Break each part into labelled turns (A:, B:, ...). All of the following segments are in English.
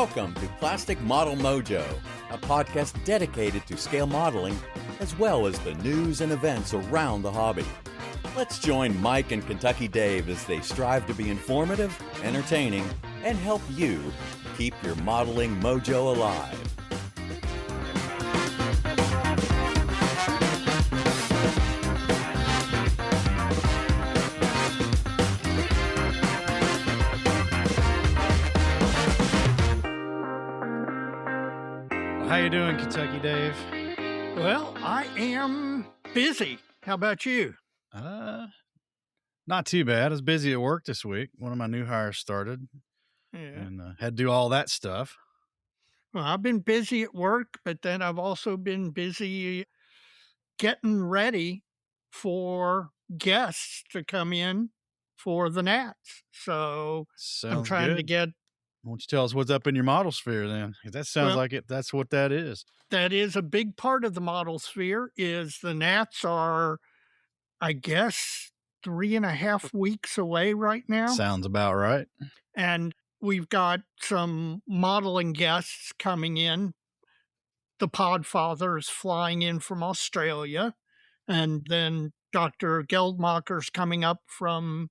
A: Welcome to Plastic Model Mojo, a podcast dedicated to scale modeling as well as the news and events around the hobby. Let's join Mike and Kentucky Dave as they strive to be informative, entertaining, and help you keep your modeling mojo alive.
B: How you doing, Kentucky Dave?
C: Well, I am busy. How about you?
B: Not too bad. I was busy at work this week. One of my new hires started and had to do all that stuff.
C: Well, I've been busy at work, but then I've also been busy getting ready for guests to come in for the Nats. So I'm trying to get...
B: Why don't you tell us what's up in your model sphere then? 'Cause that sounds like it. That's what that is.
C: That is a big part of the model sphere. Is the Nats are, I guess, 3.5 weeks away right now.
B: Sounds about right.
C: And we've got some modeling guests coming in. The Podfather is flying in from Australia. And then Dr. Geldmacher's coming up from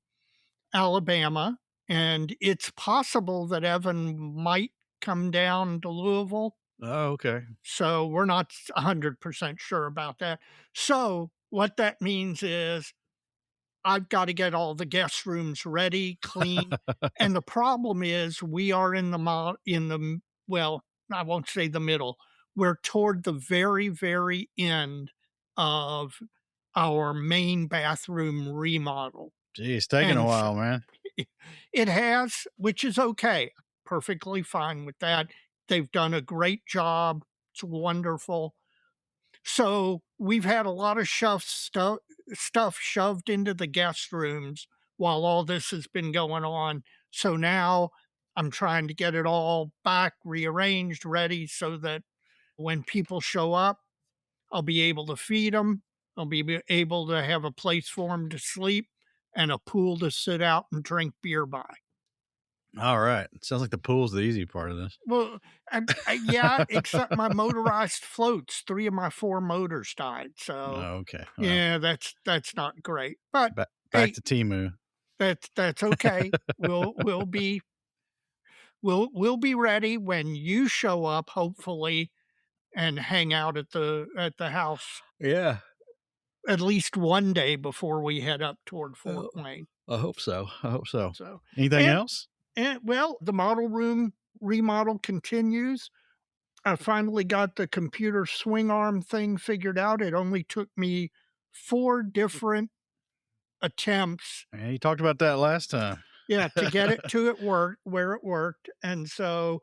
C: Alabama. And it's possible that Evan might come down to Louisville.
B: Oh, okay.
C: So we're not 100% sure about that. So what that means is I've got to get all the guest rooms ready, clean. And the problem is we are well, I won't say the middle. We're toward the very, very end of our main bathroom remodel.
B: Gee, it's taking a while, man.
C: It has, which is okay. Perfectly fine with that. They've done a great job. It's wonderful. So we've had a lot of stuff shoved into the guest rooms while all this has been going on. So now I'm trying to get it all back, rearranged, ready so that when people show up, I'll be able to feed them. I'll be able to have a place for them to sleep and a pool to sit out and drink beer by.
B: All right. Sounds like the pool's the easy part of this.
C: Well, yeah, except my motorized floats. 3 of my 4 motors died. So,
B: okay. Well,
C: yeah, that's not great. But
B: back to Temu.
C: That's okay. We'll be ready when you show up, hopefully, and hang out at the house.
B: Yeah.
C: At least one day before we head up toward Fort Wayne.
B: I hope so. Anything else?
C: Well, the model room remodel continues. I finally got the computer swing arm thing figured out. It only took me 4 different attempts.
B: Yeah, you talked about that last time.
C: Yeah, to get it to where it worked. And so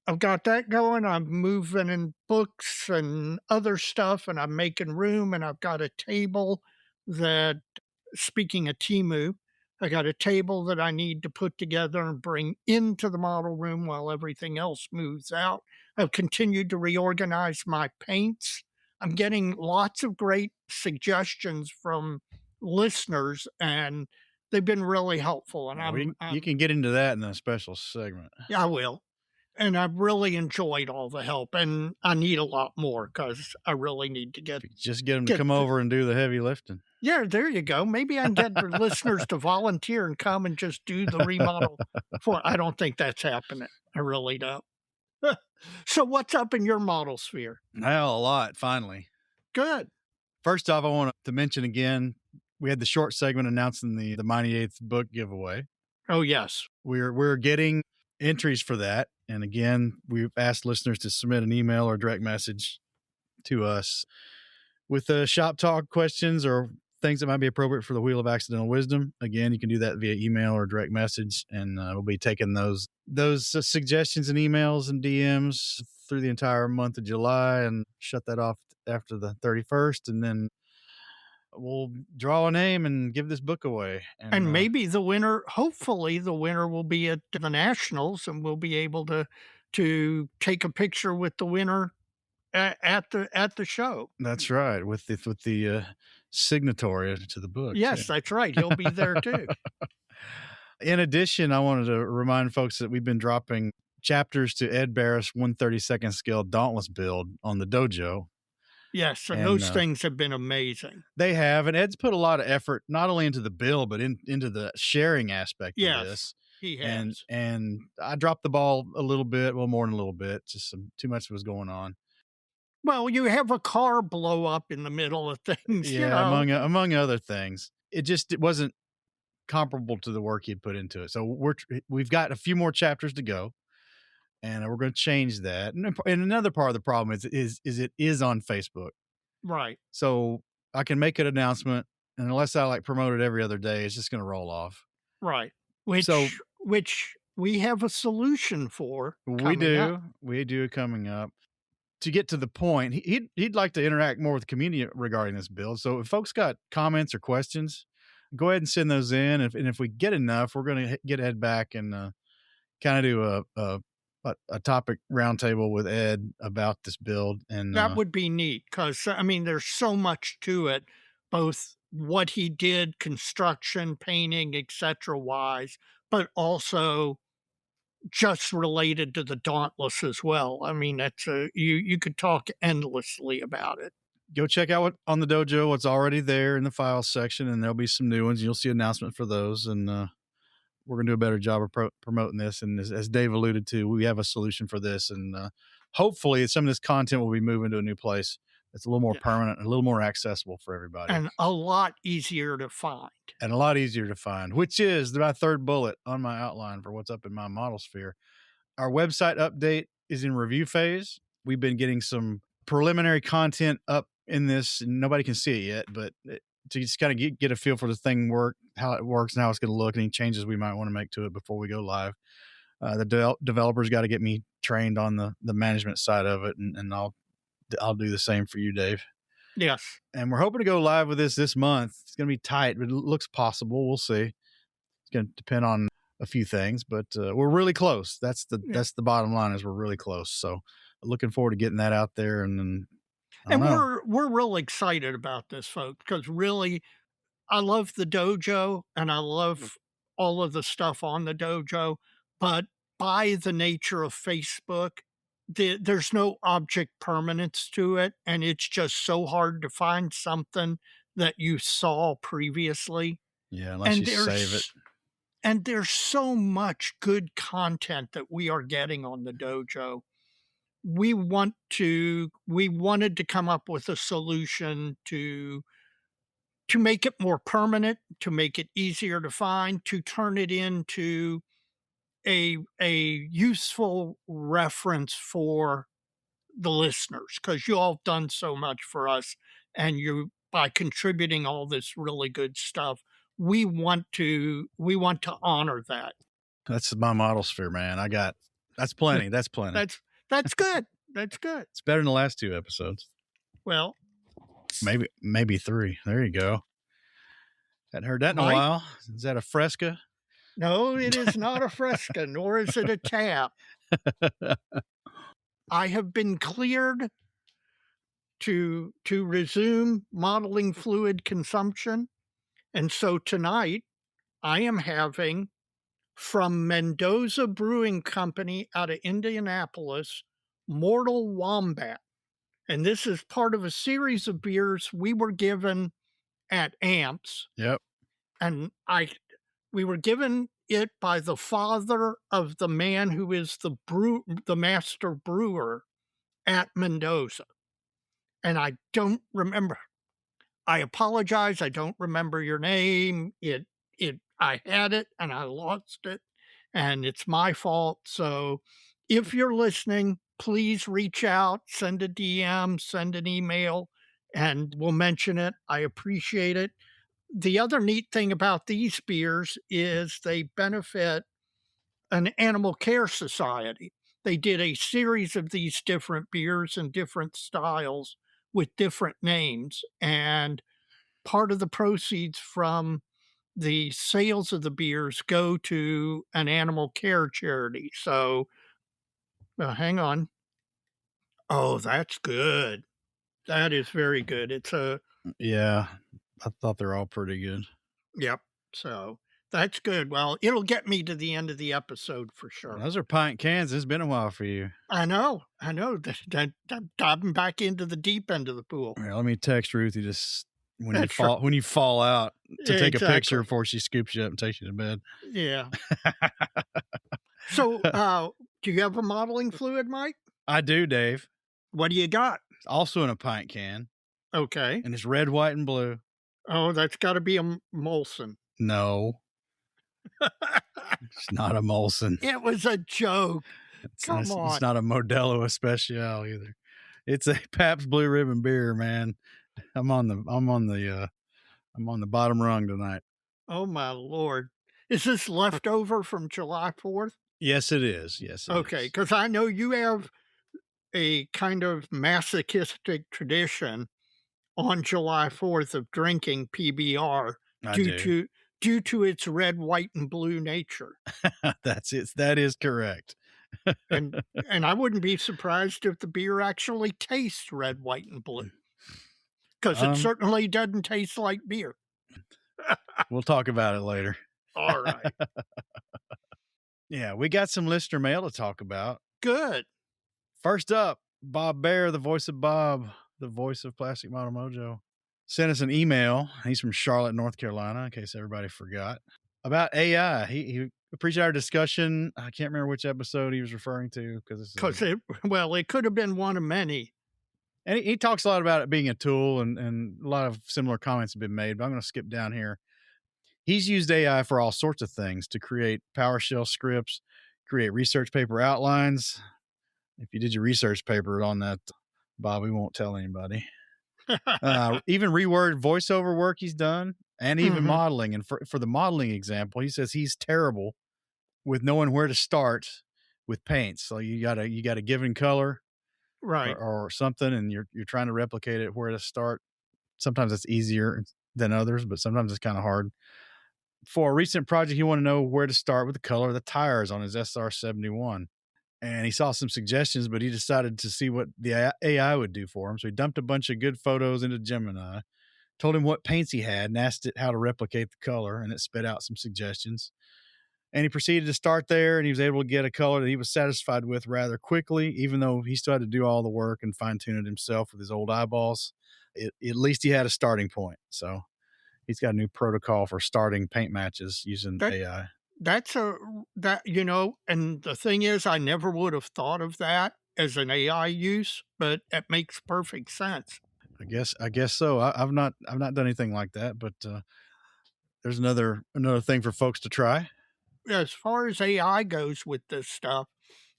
C: I've got that going. I'm moving in books and other stuff, and I'm making room, and I've got a table that, speaking of Temu, I got a table that I need to put together and bring into the model room while everything else moves out. I've continued to reorganize my paints. I'm getting lots of great suggestions from listeners, and they've been really helpful. And
B: you can get into that in a special segment.
C: Yeah, I will. And I've really enjoyed all the help, and I need a lot more because I really need to get
B: them to come over and do the heavy lifting.
C: Yeah, there you go. Maybe I can get the listeners to volunteer and come and just do the remodel. I don't think that's happening. I really don't. So what's up in your model sphere?
B: Well, a lot, finally.
C: Good.
B: First off, I want to mention again, we had the short segment announcing the Mighty Eighth book giveaway.
C: Oh, yes.
B: We're getting entries for that. And again, we've asked listeners to submit an email or direct message to us with shop talk questions or things that might be appropriate for the Wheel of Accidental Wisdom. Again, you can do that via email or direct message, and we'll be taking those suggestions and emails and DMs through the entire month of July and shut that off after the 31st. And then we'll draw a name and give this book away.
C: And maybe the winner, hopefully the winner will be at the Nationals, and we'll be able to take a picture with the winner at the show.
B: That's right. With the signatory to the book.
C: Yes, that's right. He'll be there too.
B: In addition, I wanted to remind folks that we've been dropping chapters to Ed Barris 1/32 scale Dauntless build on the dojo.
C: Yes, and
B: And,
C: those things have been amazing.
B: They have, and Ed's put a lot of effort not only into the build but into the sharing aspect of
C: Yes,
B: this.
C: he
B: And
C: has.
B: and I dropped the ball a little bit, well, more than a little bit, just too much was going on.
C: Well, you have a car blow up in the middle of things, you
B: Yeah,
C: know.
B: among other things. It wasn't comparable to the work he'd put into it. So we've got a few more chapters to go, and we're going to change that. And another part of the problem is it is on Facebook.
C: Right,
B: So I can make an announcement, and unless I like promote it every other day, it's just going to roll off.
C: right.
B: So
C: Which we have a solution for
B: we
C: coming up.
B: do coming up. To get to the point, he'd like to interact more with the community regarding this build. So if folks got comments or questions, go ahead and send those in. And if we get enough, we're going to get Ed back and kind of do a topic roundtable with Ed about this build. And
C: That would be neat because, I mean, there's so much to it, both what he did, construction, painting, etc. wise, but also just related to the Dauntless as well. I mean, that's you could talk endlessly about it.
B: go check out on the dojo what's already there in the files section, and there'll be some new ones. You'll see an announcement for those, and we're going to do a better job of promoting this. And as Dave alluded to, we have a solution for this, and hopefully some of this content will be moving to a new place that's a little more permanent, a little more accessible for everybody,
C: and a lot easier to find.
B: And a lot easier to find, which is my third bullet on my outline for what's up in my model sphere. Our website update is in review phase. We've been getting some preliminary content up in this, and nobody can see it yet, but to just kind of get a feel for the thing how it works and how it's going to look, and any changes we might want to make to it before we go live. The developers got to get me trained on the management side of it, and I'll do the same for you, Dave.
C: Yes.
B: And we're hoping to go live with this month. It's going to be tight, but it looks possible. We'll see. It's going to depend on a few things, but we're really close. That's the bottom line, is we're really close. So looking forward to getting that out there. And
C: we're real excited about this, folks, because really I love the dojo and I love all of the stuff on the dojo, but by the nature of Facebook, there's no object permanence to it, and it's just so hard to find something that you saw previously.
B: Yeah, unless you save it.
C: And there's so much good content that we are getting on the dojo. We wanted to come up with a solution to make it more permanent, to make it easier to find, to turn it into a useful reference for the listeners, because you all have done so much for us, and you, by contributing all this really good stuff, we want to honor that.
B: That's my model sphere, man. That's plenty. That's plenty.
C: That's good. That's good.
B: It's better than the last 2 episodes.
C: Well,
B: maybe 3. There you go. Hadn't heard that in a while. Is that a Fresca?
C: No, it is not a Fresca, nor is it a tap. I have been cleared to resume modeling fluid consumption. And so tonight I am having, from Mendoza Brewing Company out of Indianapolis, Mortal Wombat. And this is part of a series of beers we were given at AMPS.
B: Yep.
C: And we were given it by the father of the man who is the master brewer at Mendoza. And I don't remember. I apologize. I don't remember your name. I had it and I lost it, and it's my fault. So if you're listening, please reach out, send a DM, send an email, and we'll mention it. I appreciate it. The other neat thing about these beers is they benefit an animal care society. They did a series of these different beers in different styles with different names, and part of the proceeds from the sales of the beers go to an animal care charity. So, hang on. Oh, that's good. That is very good.
B: Yeah, I thought they're all pretty good.
C: Yep. So That's good. Well, it'll get me to the end of the episode for sure.
B: Those are pint cans. It's been a while for you.
C: I know. I'm diving back into the deep end of the pool.
B: Here, let me text Ruthie just when you
C: That's right.
B: fall when you fall out to take a
C: Exactly.
B: picture before she scoops you up and takes you to bed.
C: Yeah. So, do you have a modeling fluid, Mike?
B: I do, Dave.
C: What do you got?
B: It's also in a pint can,
C: Okay.
B: and it's red, white, and blue.
C: Oh, that's got to be a Molson.
B: No, it's not a Molson.
C: It was a joke. Come on.
B: It's not a Modelo Especial either. It's a Pabst Blue Ribbon beer, man. I'm on the bottom rung tonight.
C: Oh my Lord. Is this leftover from July 4th?
B: Yes, it is. Yes. It
C: Okay,
B: is.
C: because I know you have a kind of masochistic tradition on July 4th of drinking PBR
B: I
C: due
B: do.
C: to its red, white, and blue nature.
B: That's it. That is correct.
C: And I wouldn't be surprised if the beer actually tastes red, white, and blue. Because it certainly doesn't taste like beer.
B: We'll talk about it later.
C: All right.
B: Yeah, we got some listener mail to talk about.
C: Good.
B: First up, Bob Bear, the voice of Bob, the voice of Plastic Model Mojo, sent us an email. He's from Charlotte, North Carolina, in case everybody forgot, about AI. He appreciated our discussion. I can't remember which episode he was referring to
C: because it could have been one of many.
B: And he talks a lot about it being a tool, and a lot of similar comments have been made, but I'm going to skip down here. He's used AI for all sorts of things to create PowerShell scripts, create research paper outlines. If you did your research paper on that, Bob, we won't tell anybody. Even reword voiceover work he's done, and even modeling. And for the modeling example, he says he's terrible with knowing where to start with paints. So you got a given color,
C: right,
B: or something, and you're trying to replicate it, where to start. Sometimes it's easier than others, but sometimes it's kind of hard. For a recent project, he wanted to know where to start with the color of the tires on his SR71. And he saw some suggestions, but he decided to see what the AI would do for him. So he dumped a bunch of good photos into Gemini, told him what paints he had, and asked it how to replicate the color, and it spit out some suggestions. And he proceeded to start there, and he was able to get a color that he was satisfied with rather quickly, even though he still had to do all the work and fine-tune it himself with his old eyeballs. At least he had a starting point. So he's got a new protocol for starting paint matches using AI.
C: And the thing is, I never would have thought of that as an AI use, but it makes perfect sense.
B: I guess so. I've not done anything like that, but there's another thing for folks to try.
C: As far as AI goes with this stuff,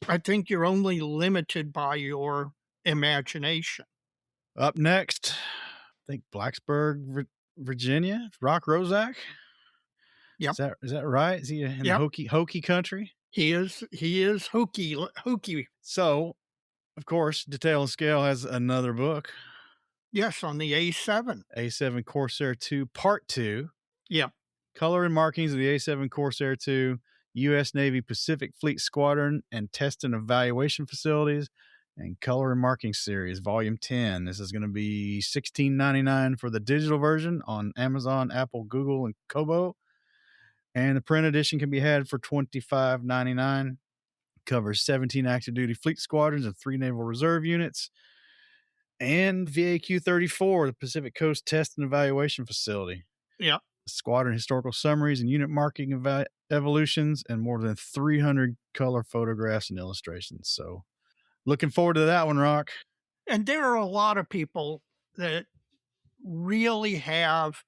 C: I think you're only limited by your imagination.
B: Up next, I think Blacksburg, Virginia, Rock Rozak.
C: Yep.
B: Is that right? Is he in the hokey country?
C: He is hokey.
B: So, of course, Detail and Scale has another book.
C: Yes, on the A7.
B: A7 Corsair 2 Part 2.
C: Yep.
B: Color and markings of the A7 Corsair 2, U.S. Navy Pacific Fleet Squadron and Test and Evaluation Facilities, and Color and Marking Series, Volume 10. This is going to be $16.99 for the digital version on Amazon, Apple, Google, and Kobo. And the print edition can be had for $25.99. Covers 17 active duty fleet squadrons and 3 Naval Reserve units. And VAQ 34, the Pacific Coast Test and Evaluation Facility.
C: Yeah.
B: Squadron historical summaries and unit marking evolutions, and more than 300 color photographs and illustrations. So looking forward to that one, Rock.
C: And there are a lot of people that really have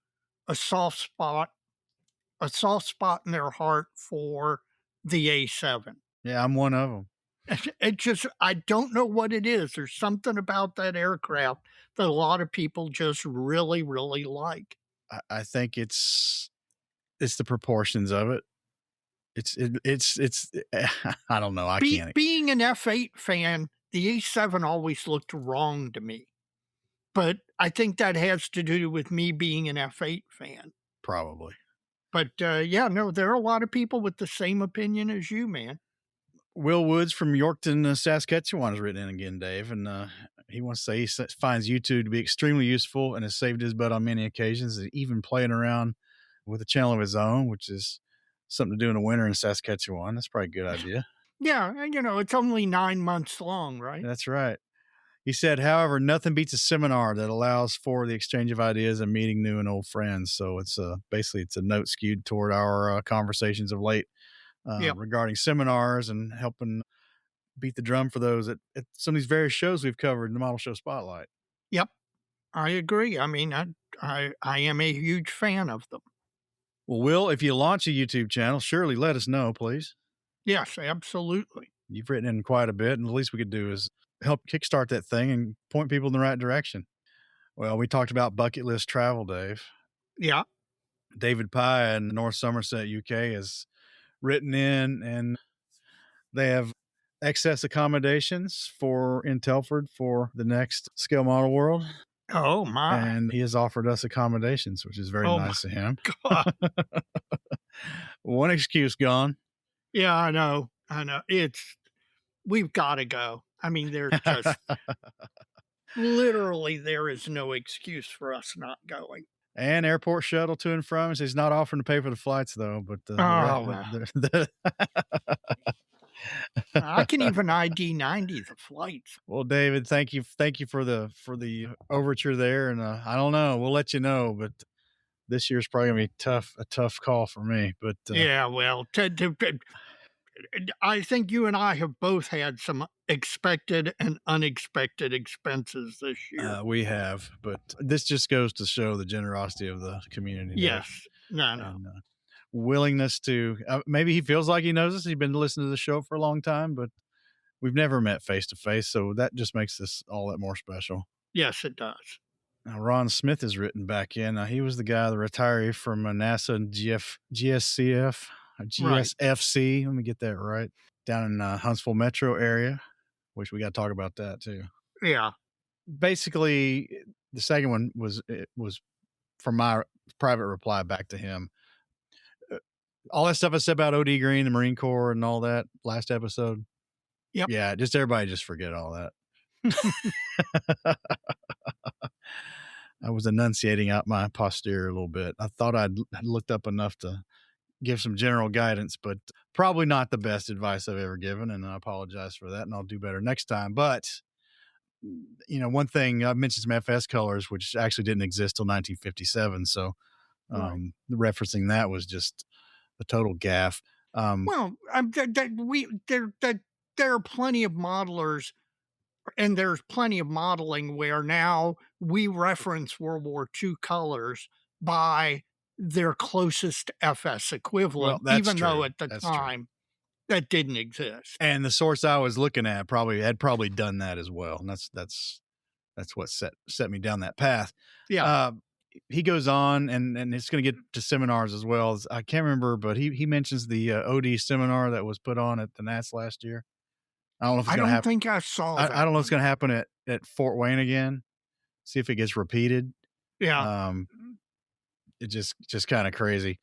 C: a soft spot in their heart for the A7.
B: Yeah, I'm one of them.
C: I don't know what it is. There's something about that aircraft that a lot of people just really, really like.
B: I think it's the proportions of it. It's I don't know.
C: Being an F8 fan, the A7 always looked wrong to me. But I think that has to do with me being an F8 fan.
B: Probably.
C: But there are a lot of people with the same opinion as you, man.
B: Will Woods from Yorkton, Saskatchewan has written in again, Dave, and he wants to say he finds YouTube to be extremely useful and has saved his butt on many occasions, and even playing around with a channel of his own, which is something to do in the winter in Saskatchewan. That's probably a good idea.
C: Yeah, and it's only 9 months long, right?
B: That's right. He said, however, nothing beats a seminar that allows for the exchange of ideas and meeting new and old friends. So it's basically it's a note skewed toward our conversations of late
C: Yep.
B: regarding seminars and helping beat the drum for those at some of these various shows we've covered in the Model Show Spotlight.
C: Yep. I agree. I mean, I am a huge fan of them.
B: Well, Will, if you launch a YouTube channel, surely let us know, please.
C: Yes, absolutely.
B: You've written in quite a bit, and the least we could do is help kickstart that thing and point people in the right direction. Well, we talked about bucket list travel, Dave.
C: Yeah.
B: David Pye in North Somerset, UK, has written in, and they have excess accommodations in Telford for the next Scale Model World.
C: Oh, my.
B: And he has offered us accommodations, which is very nice of him.
C: God.
B: One excuse gone.
C: Yeah, I know. We've got to go. I mean, there's just literally there is no excuse for us not going.
B: And airport shuttle to and from. He's not offering to pay for the flights though, but
C: I can even ID 90 the flights.
B: Well, David, thank you for the overture there, and I don't know, we'll let you know, but this year's probably gonna be a tough call for me. But
C: yeah, well, I think you and I have both had some expected and unexpected expenses this year.
B: We have, but this just goes to show the generosity of the community.
C: Yes, no.
B: And, willingness to maybe he feels like he knows us. He's been listening to the show for a long time, but we've never met face to face, so that just makes this all that more special.
C: Yes, it does.
B: Now, Ron Smith has written back in. He was the guy, the retiree from NASA and GSCF, GSFC. Let me get that right. Down in Huntsville metro area, which we got to talk about that too.
C: Yeah.
B: Basically, the second one was from my private reply back to him. All that stuff I said about OD Green, the Marine Corps, and all that last episode.
C: Yep.
B: Yeah, everybody just forget all that. I was enunciating out my posterior a little bit. I thought I'd looked up enough to give some general guidance, but probably not the best advice I've ever given, and I apologize for that, and I'll do better next time. But one thing, I mentioned some FS colors, which actually didn't exist till 1957, so referencing that was just a total gaffe.
C: Well, there are plenty of modelers, and there's plenty of modeling where now we reference World War II colors by their closest FS equivalent, even though at the time that didn't exist.
B: And the source I was looking at had probably done that as well, and that's what set me down that path.
C: Yeah.
B: He goes on, and it's going to get to seminars as well. I can't remember, but he mentions the OD seminar that was put on at the Nats last year. I don't know if it's going to happen.
C: I don't think I saw that.
B: I don't know if it's going to happen at Fort Wayne again. See if it gets repeated.
C: Yeah.
B: It's just kind of crazy.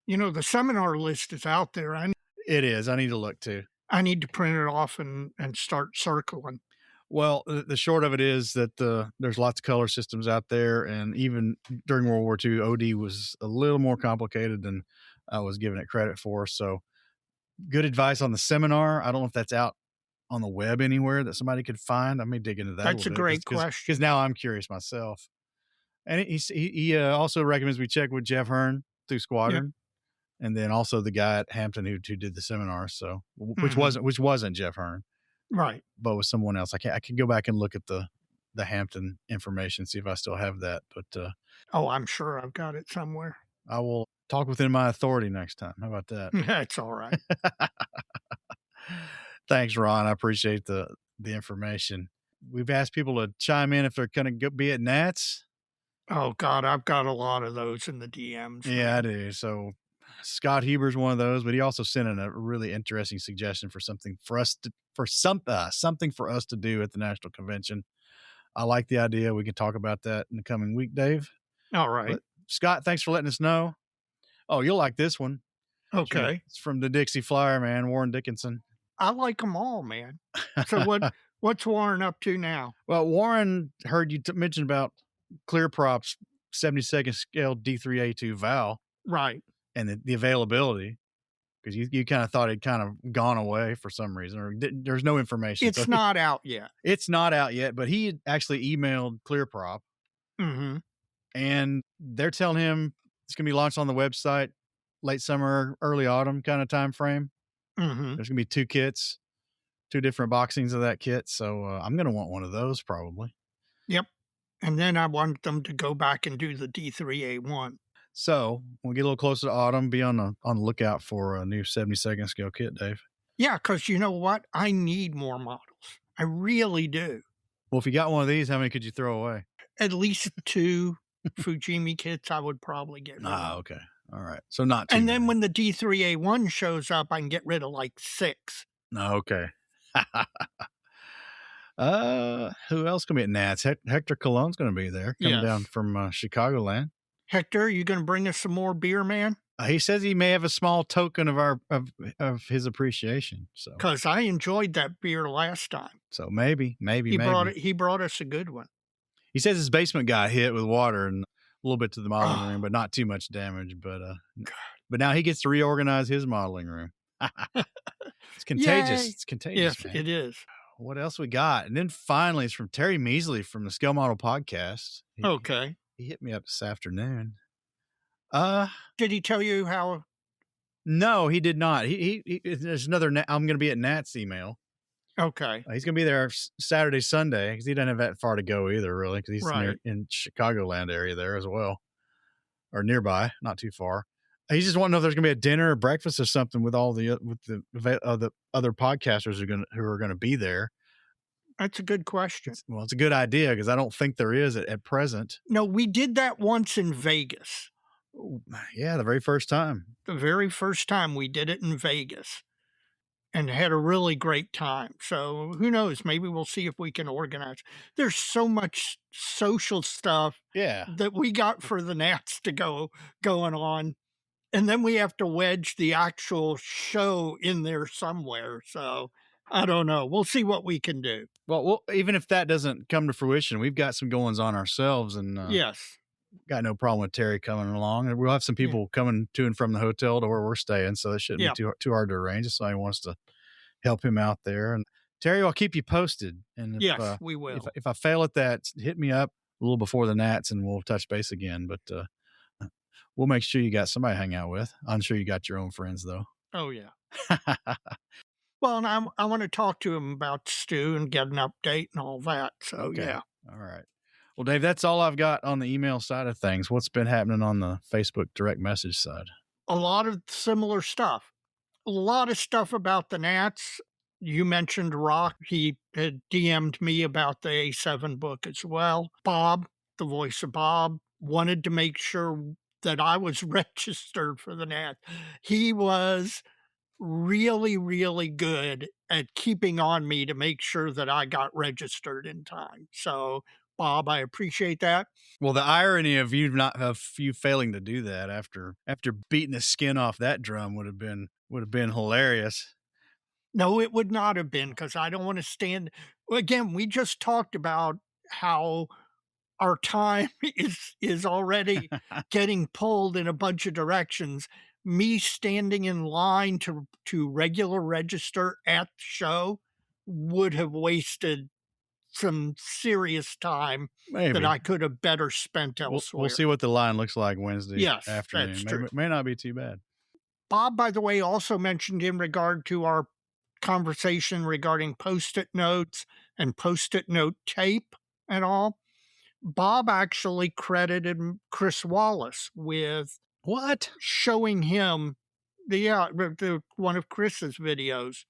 C: The seminar list is out there.
B: It is. I need to look too.
C: I need to print it off and start circling.
B: Well, the short of it is that there's lots of color systems out there, and even during World War II, OD was a little more complicated than I was giving it credit for. So good advice on the seminar. I don't know if that's out on the web anywhere that somebody could find. I may dig into that.
C: That's a great question.
B: Because now I'm curious myself. And he also recommends we check with Jeff Hearn through Squadron, and then also the guy at Hampton who did the seminar. So which wasn't Jeff Hearn.
C: Right.
B: But with someone else. I can go back and look at the Hampton information, see if I still have that. But
C: I'm sure I've got it somewhere.
B: I will talk within my authority next time. How about that?
C: That's all right.
B: Thanks, Ron. I appreciate the information. We've asked people to chime in if they're going to be at Nats.
C: Oh God, I've got a lot of those in the DMs.
B: Yeah, I do. So Scott Huber's one of those, but he also sent in a really interesting suggestion for something for us to do at the National Convention. I like the idea. We can talk about that in the coming week, Dave.
C: All right.
B: But Scott, thanks for letting us know. Oh, you'll like this one.
C: Okay.
B: It's from the Dixie Flyer, man, Warren Dickinson.
C: I like them all, man. So what's Warren up to now?
B: Well, Warren heard you mention about Clear Prop's 72nd scale D3A2 Val.
C: Right.
B: and the availability, because you kind of thought it'd kind of gone away for some reason, or there's no information.
C: It's not out yet.
B: It's not out yet, but he had actually emailed ClearProp,
C: Mm-hmm.
B: and they're telling him it's going to be launched on the website late summer, early autumn kind of time frame.
C: Mm-hmm.
B: There's going to be 2 kits, 2 different boxings of that kit. So I'm going to want one of those probably.
C: Yep. And then I want them to go back and do the D3A1.
B: So when we get a little closer to autumn, be on the lookout for a new 72nd scale kit, Dave.
C: Yeah, because you know what? I need more models. I really do.
B: Well, if you got one of these, how many could you throw away?
C: At least 2 Fujimi kits I would probably get rid of.
B: Okay. All right. So not too
C: And then
B: many.
C: when the D3A1 shows up, I can get rid of like 6.
B: Okay. Who else can be at Nats? Hector Cologne's going to be there, coming down from Chicagoland.
C: Hector, are you going to bring us some more beer, man?
B: He says he may have a small token of of his appreciation. So,
C: Because I enjoyed that beer last time.
B: so maybe
C: He brought us a good one.
B: He says his basement got hit with water and a little bit to the modeling room, but not too much damage. But now he gets to reorganize his modeling room. It's contagious.
C: Yay.
B: It's contagious.
C: Yes,
B: man.
C: it is.
B: What else we got? And then finally, it's from Terry Measley from the Scale Model Podcast.
C: Okay.
B: He hit me up this afternoon.
C: Did he tell you how?
B: No, he did not. He there's another. I'm going to be at Nat's email.
C: Okay.
B: He's going to be there Saturday, Sunday, because he doesn't have that far to go either, really, because he's in Chicagoland area there as well, or nearby, not too far. He just want to know if there's going to be a dinner or breakfast or something with all the other podcasters who are going to be there.
C: That's a good question.
B: It's a good idea because I don't think there is at present.
C: No, we did that once in Vegas.
B: Yeah, the very first time.
C: The very first time we did it in Vegas and had a really great time. So who knows? Maybe we'll see if we can organize. There's so much social stuff that we got for the Nats to going on. And then we have to wedge the actual show in there somewhere. So I don't know. We'll see what we can do.
B: Well, even if that doesn't come to fruition, we've got some goings on ourselves, and
C: yes,
B: got no problem with Terry coming along. And we'll have some people coming to and from the hotel to where we're staying, so it shouldn't be too hard to arrange. If somebody wants to help him out there, and Terry, I'll keep you posted. And
C: yes, we will.
B: If I fail at that, hit me up a little before the Nats, and we'll touch base again. But we'll make sure you got somebody to hang out with. I'm sure you got your own friends, though.
C: Oh, yeah. Well, and I want to talk to him about Stu and get an update and all that. So, yeah.
B: All right. Well, Dave, that's all I've got on the email side of things. What's been happening on the Facebook direct message side?
C: A lot of similar stuff. A lot of stuff about the Nats. You mentioned Rock. He had DM'd me about the A7 book as well. Bob, the voice of Bob, wanted to make sure that I was registered for the Nats. He was really, really good at keeping on me to make sure that I got registered in time. So, Bob, I appreciate that.
B: Well, the irony of you failing to do that after beating the skin off that drum would have been hilarious.
C: No, it would not have been, because I don't want to stand. Again, we just talked about how our time is already getting pulled in a bunch of directions. Me standing in line to regular register at the show would have wasted some serious time that I could have better spent elsewhere.
B: We'll see what the line looks like Wednesday afternoon.
C: That's true.
B: May not be too bad.
C: Bob, by the way, also mentioned in regard to our conversation regarding Post-it notes and Post-it note tape and all. Bob actually credited Chris Wallace with showing him the one of Chris's videos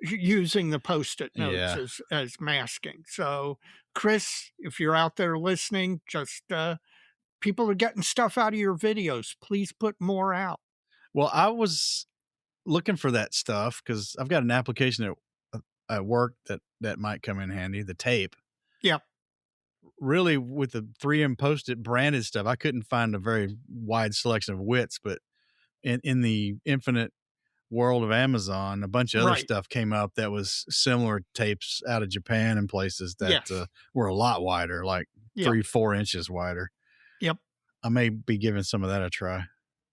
C: using the Post-it notes as masking. So, Chris, if you're out there listening, just people are getting stuff out of your videos. Please put more out.
B: Well, I was looking for that stuff because I've got an application at work that might come in handy. The tape.
C: Yep.
B: Really, with the 3M Post-it branded stuff, I couldn't find a very wide selection of widths, but in the infinite world of Amazon, a bunch of other stuff came up that was similar tapes out of Japan and places that were a lot wider, like 3-4 inches wider.
C: Yep.
B: I may be giving some of that a try.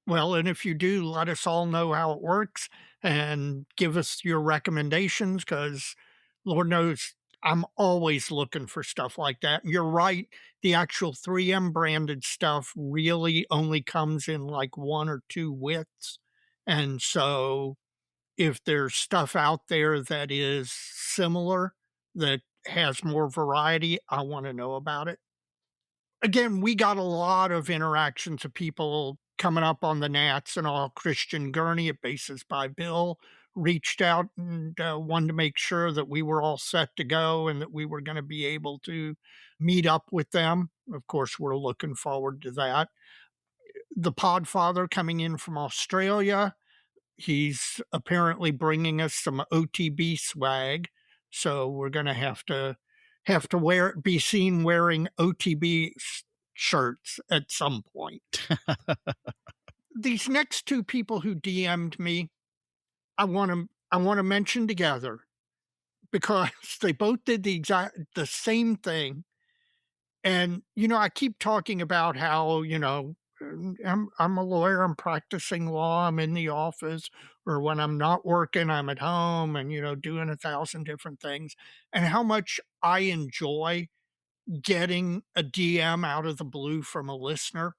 C: Well, and if you do, let us all know how it works and give us your recommendations because Lord knows I'm always looking for stuff like that. And you're right, the actual 3M branded stuff really only comes in like one or two widths. And so if there's stuff out there that is similar, that has more variety, I want to know about it. Again, we got a lot of interactions of people coming up on the Nats and all. Christian Gurney at Bases by Bill reached out and wanted to make sure that we were all set to go and that we were going to be able to meet up with them. Of course, we're looking forward to that. The Podfather coming in from Australia, he's apparently bringing us some OTB swag, so we're going to have to be seen wearing OTB shirts at some point. These next two people who DM'd me, I want to mention together because they both did the same thing. And I keep talking about how, I'm a lawyer, I'm practicing law, I'm in the office, or when I'm not working, I'm at home and, doing 1,000 different things, and how much I enjoy getting a DM out of the blue from a listener.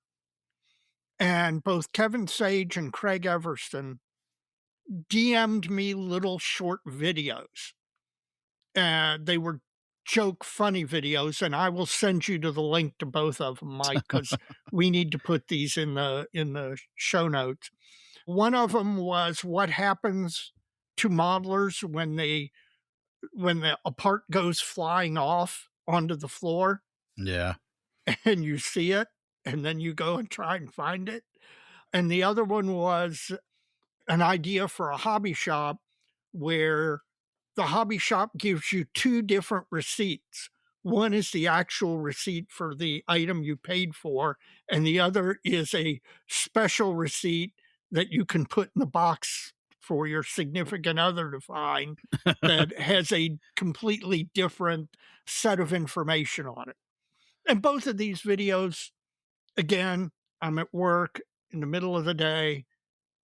C: And both Kevin Sage and Craig Everson DM'd me little short videos. They were joke funny videos, and I will send you to the link to both of them, Mike, because we need to put these in the show notes. One of them was what happens to modelers when the a part goes flying off onto the floor.
B: Yeah.
C: And you see it, and then you go and try and find it. And the other one was an idea for a hobby shop where the hobby shop gives you two different receipts. One is the actual receipt for the item you paid for, and the other is a special receipt that you can put in the box for your significant other to find that has a completely different set of information on it. And both of these videos, again, I'm at work in the middle of the day.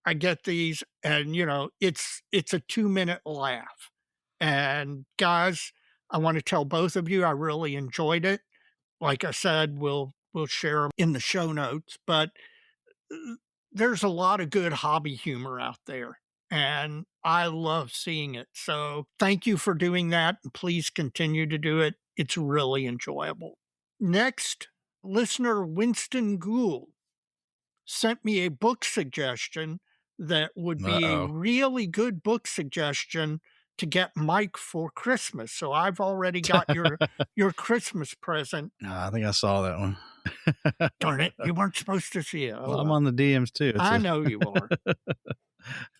C: I get these, and it's a 2-minute laugh. And guys, I want to tell both of you I really enjoyed it. Like I said, we'll share them in the show notes, but there's a lot of good hobby humor out there, and I love seeing it. So thank you for doing that, and please continue to do it. It's really enjoyable. Next, listener Winston Gould sent me a book suggestion that would be a really good book suggestion to get Mike for Christmas. So I've already got your Christmas present.
B: I think I saw that one.
C: Darn it, you weren't supposed to see it.
B: Well, I'm on the DMs too.
C: I know you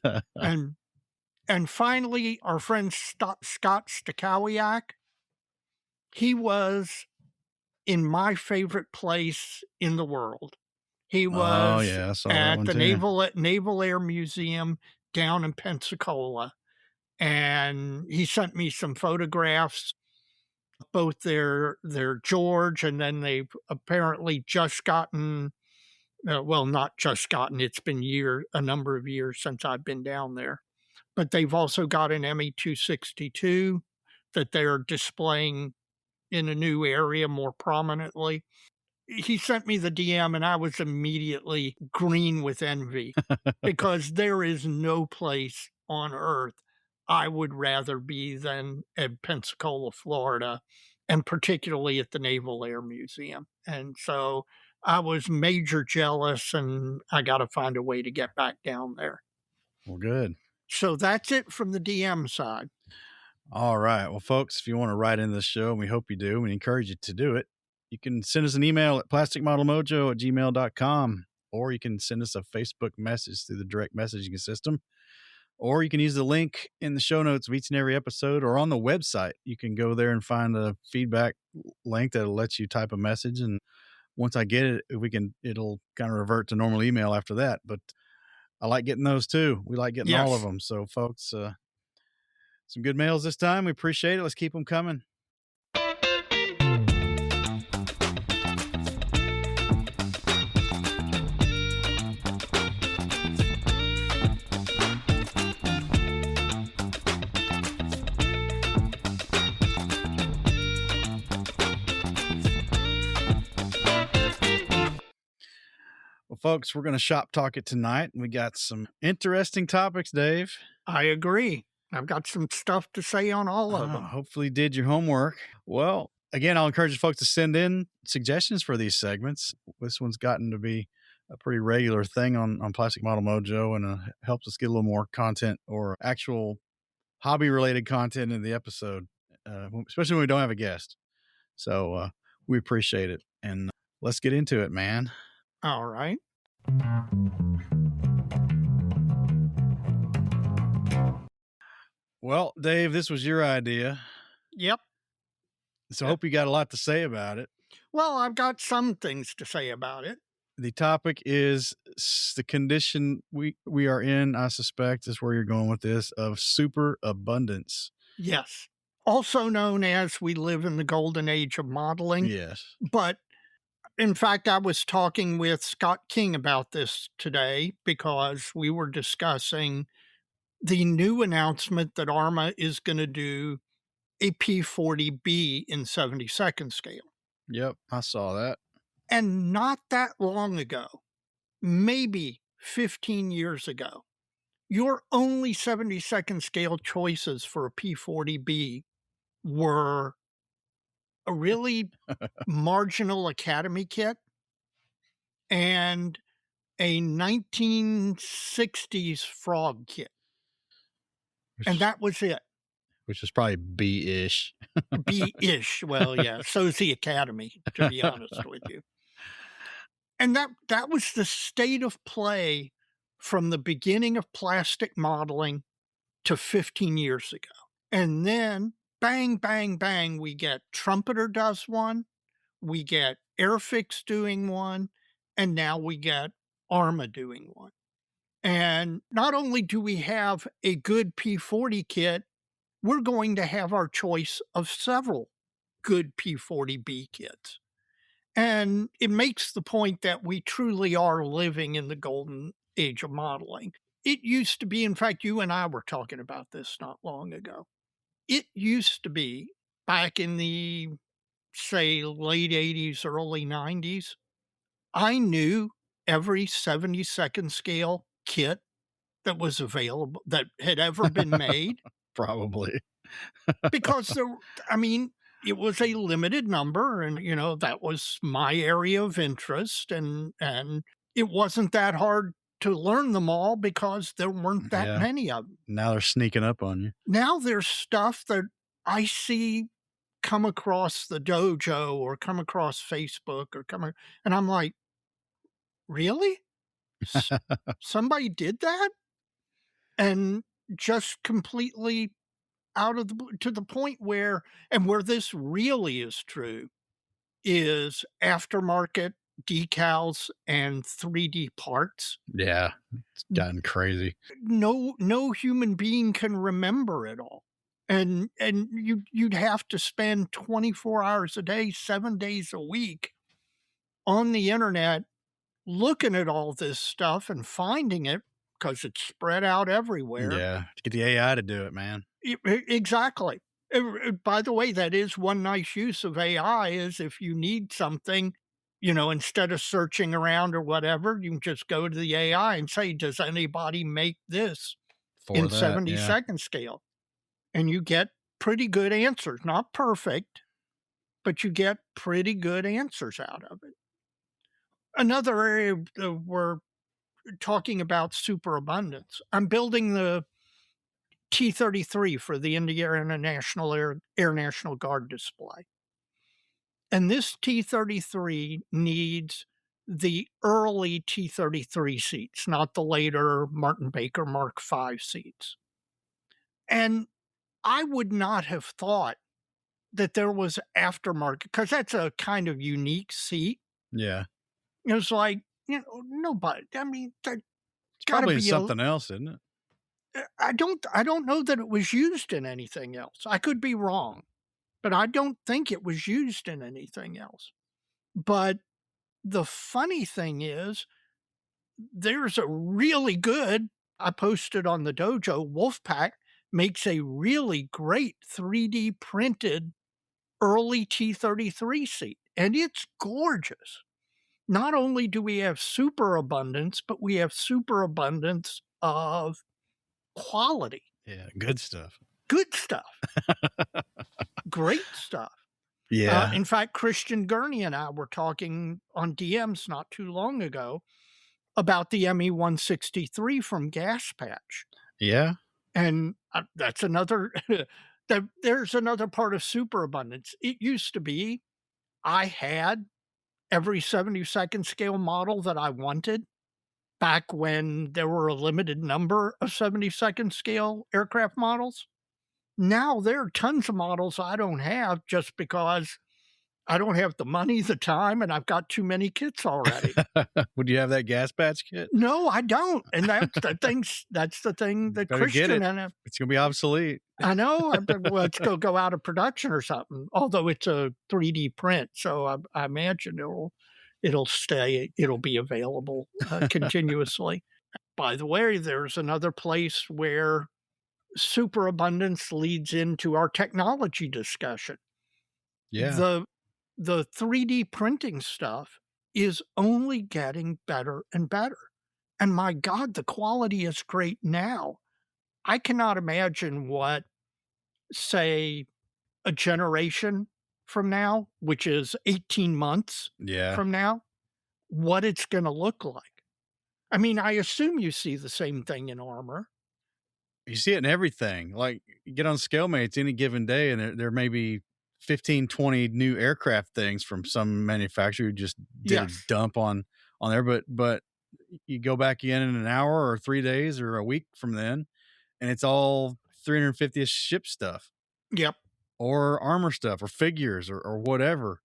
C: are. And finally, our friend Scott Stakowiak, he was in my favorite place in the world. He was at the Naval Air Museum down in Pensacola, and he sent me some photographs, both their George, and then they've apparently just gotten, not just gotten, it's been a number of years since I've been down there, but they've also got an ME-262 that they're displaying in a new area more prominently. He sent me the DM, and I was immediately green with envy because there is no place on earth I would rather be than at Pensacola, Florida, and particularly at the Naval Air Museum. And so I was major jealous, and I got to find a way to get back down there.
B: Well, good.
C: So that's it from the DM side.
B: All right. Well, folks, if you want to write in this show, and we hope you do, we encourage you to do it, you can send us an email at plasticmodelmojo@gmail.com, or you can send us a Facebook message through the direct messaging system, or you can use the link in the show notes of each and every episode, or on the website. You can go there and find a feedback link that'll let you type a message. And once I get it, it'll kind of revert to normal email after that. But I like getting those too. We like getting all of them. So folks, some good mails this time. We appreciate it. Let's keep them coming. folks, we're going to shop talk it tonight. We got some interesting topics, Dave.
C: I agree. I've got some stuff to say on all of them.
B: Hopefully you did your homework. Well, again, I'll encourage folks to send in suggestions for these segments. This one's gotten to be a pretty regular thing on Plastic Model Mojo, and helps us get a little more content or actual hobby-related content in the episode, especially when we don't have a guest. So we appreciate it. And let's get into it, man.
C: All right.
B: Well, Dave, this was your idea.
C: Yep.
B: So I hope you got a lot to say about it.
C: Well, I've got some things to say about it.
B: The topic is the condition we are in, I suspect, is where you're going with this, of superabundance.
C: Yes. Also known as we live in the golden age of modeling.
B: Yes.
C: But in fact, I was talking with Scott King about this today because we were discussing the new announcement that ARMA is going to do a P40B in 72nd scale.
B: Yep, I saw that.
C: And not that long ago, maybe 15 years ago, your only 72nd scale choices for a P40B were a really marginal Academy kit and a 1960s frog kit. And that was it.
B: Which is probably B-ish.
C: B-ish. Well, yeah, so's the Academy, to be honest with you. And that was the state of play from the beginning of plastic modeling to 15 years ago. And then, bang, bang, bang, we get Trumpeter does one, we get Airfix doing one, and now we get ARMA doing one. And not only do we have a good P40 kit, we're going to have our choice of several good P40B kits. And it makes the point that we truly are living in the golden age of modeling. It used to be, in fact, you and I were talking about this not long ago. It used to be back in the, say, late 80s, early 90s, I knew every 72nd scale kit that was available, that had ever been made.
B: Probably.
C: Because it was a limited number, and that was my area of interest, and it wasn't that hard to learn them all because there weren't that many of them.
B: Now they're sneaking up on you.
C: Now there's stuff that I see come across the dojo or come across Facebook and I'm like, really? Somebody did that? And just completely to the point where this really is true is aftermarket decals and 3D parts.
B: Yeah, it's gotten crazy.
C: No human being can remember it all. And you'd have to spend 24 hours a day, 7 days a week on the internet looking at all this stuff and finding it because it's spread out everywhere.
B: Yeah, to get the AI to do it, man.
C: Exactly. By the way, that is one nice use of AI is if you need something, instead of searching around or whatever, you can just go to the AI and say, does anybody make this in 72nd scale? And you get pretty good answers. Not perfect, but you get pretty good answers out of it. Another area we're talking about superabundance. I'm building the T-33 for the Indiana National Air National Guard display. And this T-33 needs the early T-33 seats, not the later Martin Baker Mark V seats. And I would not have thought that there was aftermarket, because that's a kind of unique seat.
B: Yeah.
C: It was like, nobody, that
B: it's probably something else, isn't it?
C: I don't know that it was used in anything else. I could be wrong, but I don't think it was used in anything else. But the funny thing is, there's a really good, I posted on the dojo, Wolfpack makes a really great 3D printed early T-33 seat, and it's gorgeous. not only do we have superabundance, but we have superabundance of quality,
B: Yeah, good stuff.
C: good stuff, great stuff.
B: Yeah.
C: In fact, Christian Gurney and I were talking on DMs not too long ago about the ME163 from Gas Patch.
B: Yeah.
C: And that's another, there's another part of superabundance. It used to be I had every 72nd scale model that I wanted back when there were a limited number of 72nd scale aircraft models. Now there are tons of models I don't have just because I don't have the money, the time, and I've got too many kits already.
B: Would you have that gas patch kit?
C: No, I don't, and that's the thing that
B: Better get
C: Christian
B: it.
C: and
B: It's gonna be obsolete.
C: I know, well, it's gonna go out of production or something, although it's a 3D print, so I imagine it'll be available, continuously. By the way, there's another place where superabundance leads into our technology discussion.
B: Yeah.
C: The 3D printing stuff is only getting better and better. And my God, the quality is great now. I cannot imagine what, say, a generation from now, which is 18 months
B: Yeah.
C: from now, what it's going to look like. I mean, I assume you see the same thing in armor.
B: You see it in everything. Like, you get on ScaleMates any given day, and there may be 15, 20 new aircraft things from some manufacturer who just did a
C: Yes.
B: dump on there. But you go back in an hour or 3 days or a week from then, and it's all 350th ship stuff
C: Yep.
B: or armor stuff or figures or whatever.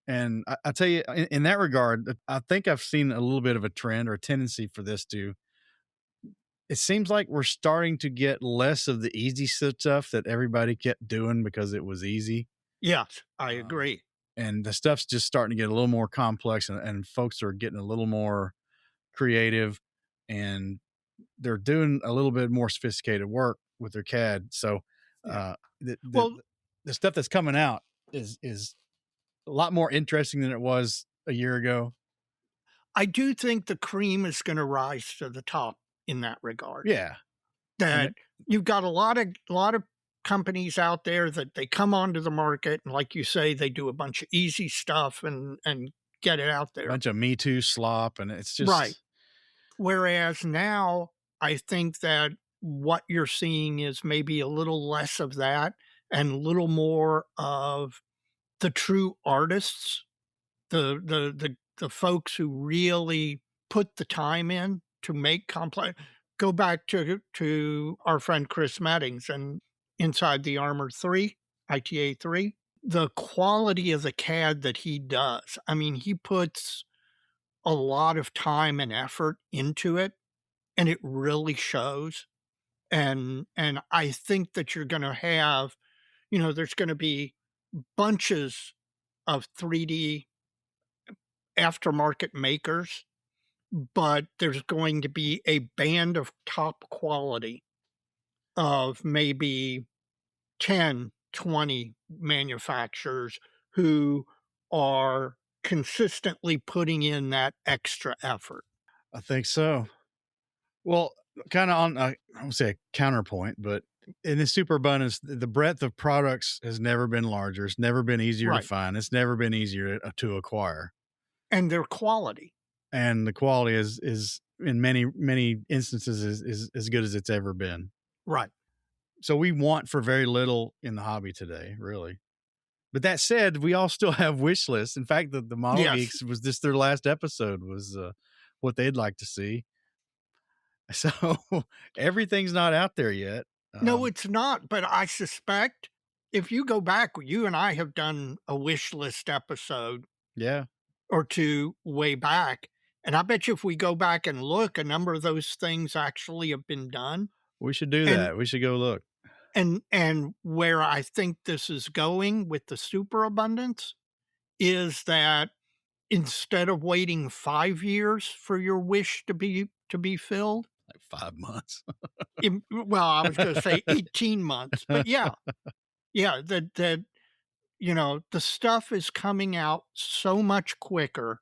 B: And I tell you, in that regard, I think I've seen a little bit of a trend or a tendency for this to. It seems like we're starting to get less of the easy stuff that everybody kept doing because it was easy.
C: Yes, I agree.
B: And the stuff's just starting to get a little more complex, and folks are getting a little more creative, and they're doing a little bit more sophisticated work with their CAD. So,
C: Well,
B: the stuff that's coming out is a lot more interesting than it was a year ago.
C: I do think the cream is going to rise to the top in that regard.
B: Yeah.
C: That you've got a lot of companies out there that they come onto the market, and like you say, they do a bunch of easy stuff and get it out
B: A
C: there.
B: bunch of Me Too slop, and it's just
C: Right. Whereas now, I think that what you're seeing is maybe a little less of that and a little more of the true artists, the folks who really put the time in to make complex. Go back to our friend Chris Meddings and Inside the Armor 3, ITA 3, the quality of the CAD that he does. I mean, he puts a lot of time and effort into it, and it really shows. And I think that you're going to have, there's going to be bunches of 3D aftermarket makers, but there's going to be a band of top quality of maybe 10, 20 manufacturers who are consistently putting in that extra effort.
B: I think so. Well, kind of on, I won't say a counterpoint, but in the superabundance, the breadth of products has never been larger. It's never been easier
C: Right.
B: to find. It's never been easier to acquire.
C: And their quality.
B: And the quality is in many instances is as good as it's ever been.
C: Right.
B: So we want for very little in the hobby today, really. But that said, we all still have wish lists. In fact, the Model
C: Yes.
B: Geeks was this their last episode was what they'd like to see. So everything's not out there yet.
C: No, it's not. But I suspect if you go back, you and I have done a wish list episode
B: Yeah.
C: or two way back. And I bet you if we go back and look, a number of those things actually have been done.
B: We should do that. We should go look.
C: And where I think this is going with the superabundance is that instead of waiting 5 years for your wish to be filled,
B: Like 5 months.
C: well, I was going to say 18 months, but yeah, that the stuff is coming out so much quicker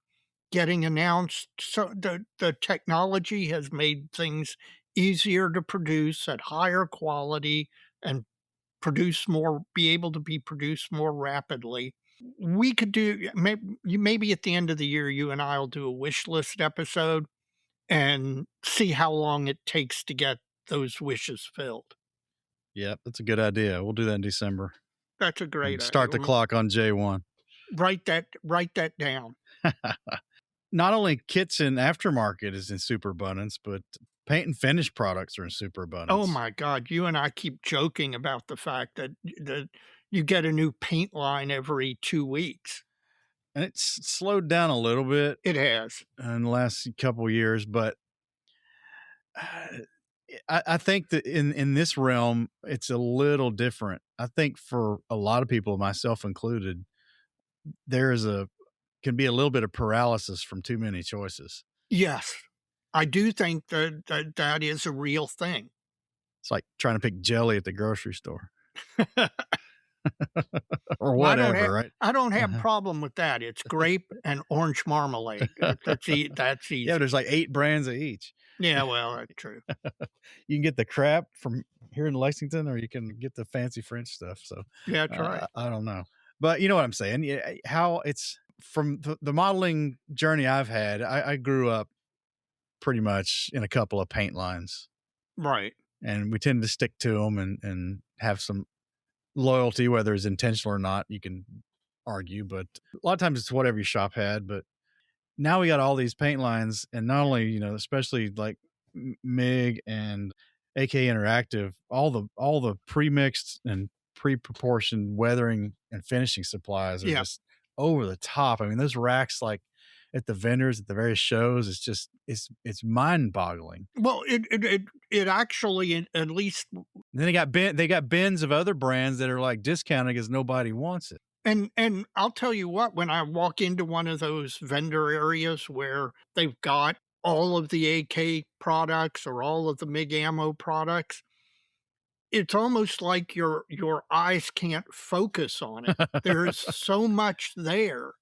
C: getting announced. So the technology has made things easier to produce at higher quality and be able to be produced more rapidly. We could do maybe at the end of the year, you and I will do a wish list episode and see how long it takes to get those wishes filled.
B: Yep, that's a good idea. We'll do that in December.
C: That's a great
B: And
C: idea.
B: start the clock on J1.
C: Write that down.
B: Not only kits and aftermarket is in superabundance, but paint and finish products are in superabundance.
C: Oh my God. You and I keep joking about the fact that you get a new paint line every 2 weeks.
B: And it's slowed down a little bit
C: It has.
B: in the last couple of years, but I think that in this realm, it's a little different. I think for a lot of people, myself included, can be a little bit of paralysis from too many choices.
C: Yes. I do think that is a real thing.
B: It's like trying to pick jelly at the grocery store. Or whatever, right?
C: I don't have a problem with that. It's grape and orange marmalade. That's easy.
B: Yeah, there's like 8 brands of each.
C: Yeah, well, that's true.
B: You can get the crap from here in Lexington, or you can get the fancy French stuff. So
C: yeah, that's right.
B: I don't know, but you know what I'm saying. Yeah, how it's from the modeling journey I've had. I grew up pretty much in a couple of paint lines,
C: right?
B: And we tend to stick to them and have some loyalty, whether it's intentional or not. You can argue, but a lot of times it's whatever your shop had. But now we got all these paint lines, and not only, especially like MIG and AK Interactive, all the pre-mixed and pre-proportioned weathering and finishing supplies are just over the top. I mean, those racks, like at the vendors at the various shows, it's mind-boggling.
C: Well, it actually, at least.
B: And then they got bins of other brands that are like discounted because nobody wants it.
C: And I'll tell you what, when I walk into one of those vendor areas where they've got all of the AK products or all of the MIG ammo products, it's almost like your eyes can't focus on it. There's so much there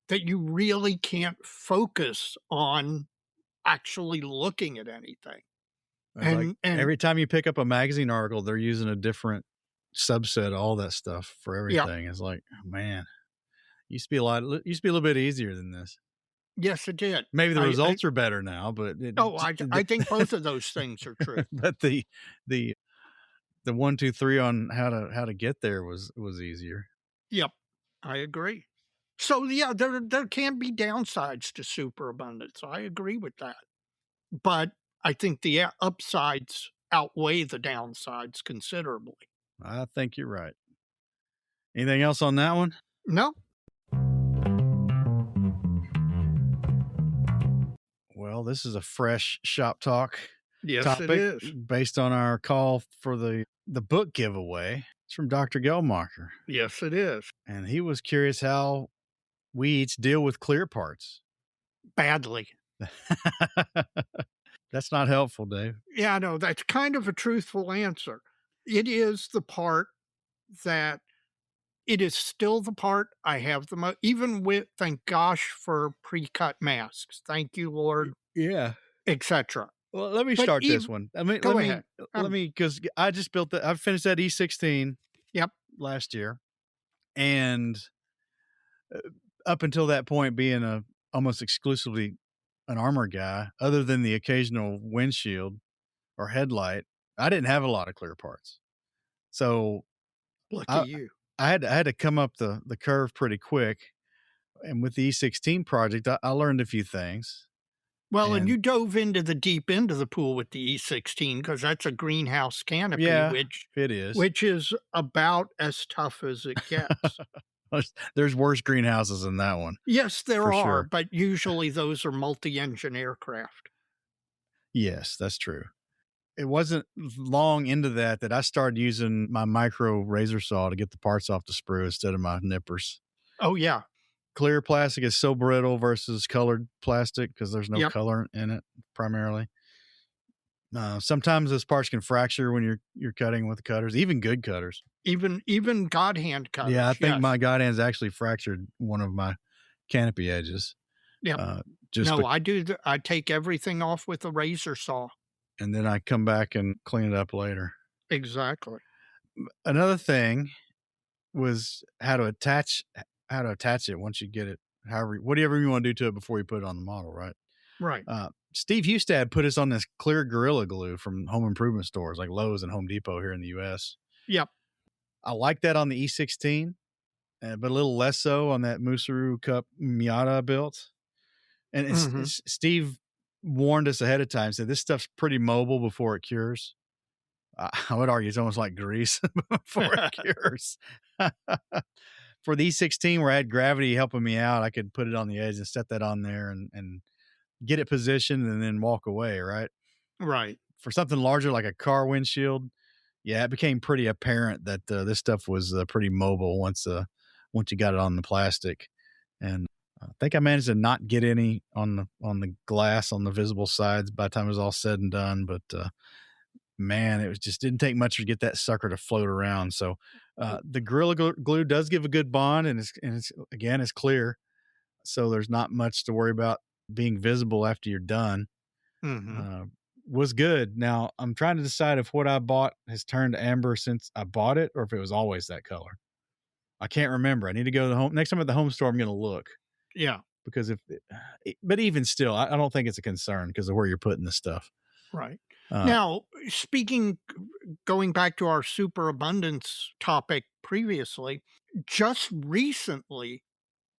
C: that you really can't focus on actually looking at anything.
B: And every time you pick up a magazine article, they're using a different subset of all that stuff for everything. It's like, oh, man, used to be a little bit easier than this.
C: Yes, it did.
B: Maybe the results are better now, but
C: I think both of those things are true.
B: But the 1, 2, 3 on how to get there was easier.
C: Yep, I agree. So yeah, there can be downsides to superabundance. I agree with that, but I think the upsides outweigh the downsides considerably.
B: I think you're right. Anything else on that one?
C: No.
B: Well, this is a fresh shop talk
C: topic. It is.
B: Based on our call for the book giveaway. It's from Dr. Gelmacher.
C: Yes, it is.
B: And he was curious how we each deal with clear parts.
C: Badly.
B: That's not helpful, Dave.
C: Yeah, no, that's kind of a truthful answer. It is the part that it is still the part I have the most, even with, thank gosh for pre-cut masks. Thank you, Lord.
B: Yeah.
C: Etc.
B: Well, let me start this one.
C: Go ahead.
B: Let me, because I just I finished that E16 last year. And up until that point, being almost exclusively an armor guy, other than the occasional windshield or headlight, I didn't have a lot of clear parts. So
C: lucky you.
B: I had to come up the curve pretty quick. And with the E16 project, I learned a few things.
C: Well, and you dove into the deep end of the pool with the E16 because that's a greenhouse canopy, which is about as tough as it gets.
B: There's worse greenhouses than that one.
C: Yes, there are, sure. But usually those are multi-engine aircraft.
B: Yes, that's true. It wasn't long into that I started using my micro razor saw to get the parts off the sprue instead of my nippers.
C: Oh, yeah.
B: Clear plastic is so brittle versus colored plastic because there's no color in it primarily. Sometimes those parts can fracture when you're cutting with the cutters, even good cutters.
C: Even God hand cutters.
B: Yeah, I think my God hand's actually fractured one of my canopy edges.
C: Yep.
B: Just
C: No,
B: be-
C: I do. I take everything off with a razor saw.
B: and then I come back and clean it up later.
C: Exactly.
B: Another thing was how to attach it once you get it. Whatever you want to do to it before you put it on the model, right?
C: Right.
B: Steve Hustad put us on this clear Gorilla Glue from home improvement stores like Lowe's and Home Depot here in the U.S.
C: Yep.
B: I like that on the E16, but a little less so on that Musaru Cup Miata I built. And Steve warned us ahead of time, said this stuff's pretty mobile before it cures. I would argue it's almost like grease before it cures. For the E16, where I had gravity helping me out, I could put it on the edge and set that on there and get it positioned and then walk away, right?
C: Right.
B: For something larger like a car windshield, yeah, it became pretty apparent that this stuff was pretty mobile once you got it on the plastic. And I think I managed to not get any on the glass on the visible sides by the time it was all said and done. But man, it was just didn't take much to get that sucker to float around. So the Gorilla Glue does give a good bond, and it's clear, so there's not much to worry about being visible after you're done. Was good. Now I'm trying to decide if what I bought has turned amber since I bought it, or if it was always that color. I can't remember. I need to go to the home next time at the home store. I'm going to look.
C: Yeah.
B: Because but even still, I don't think it's a concern because of where you're putting the stuff.
C: Right. Now, going back to our superabundance topic previously, just recently,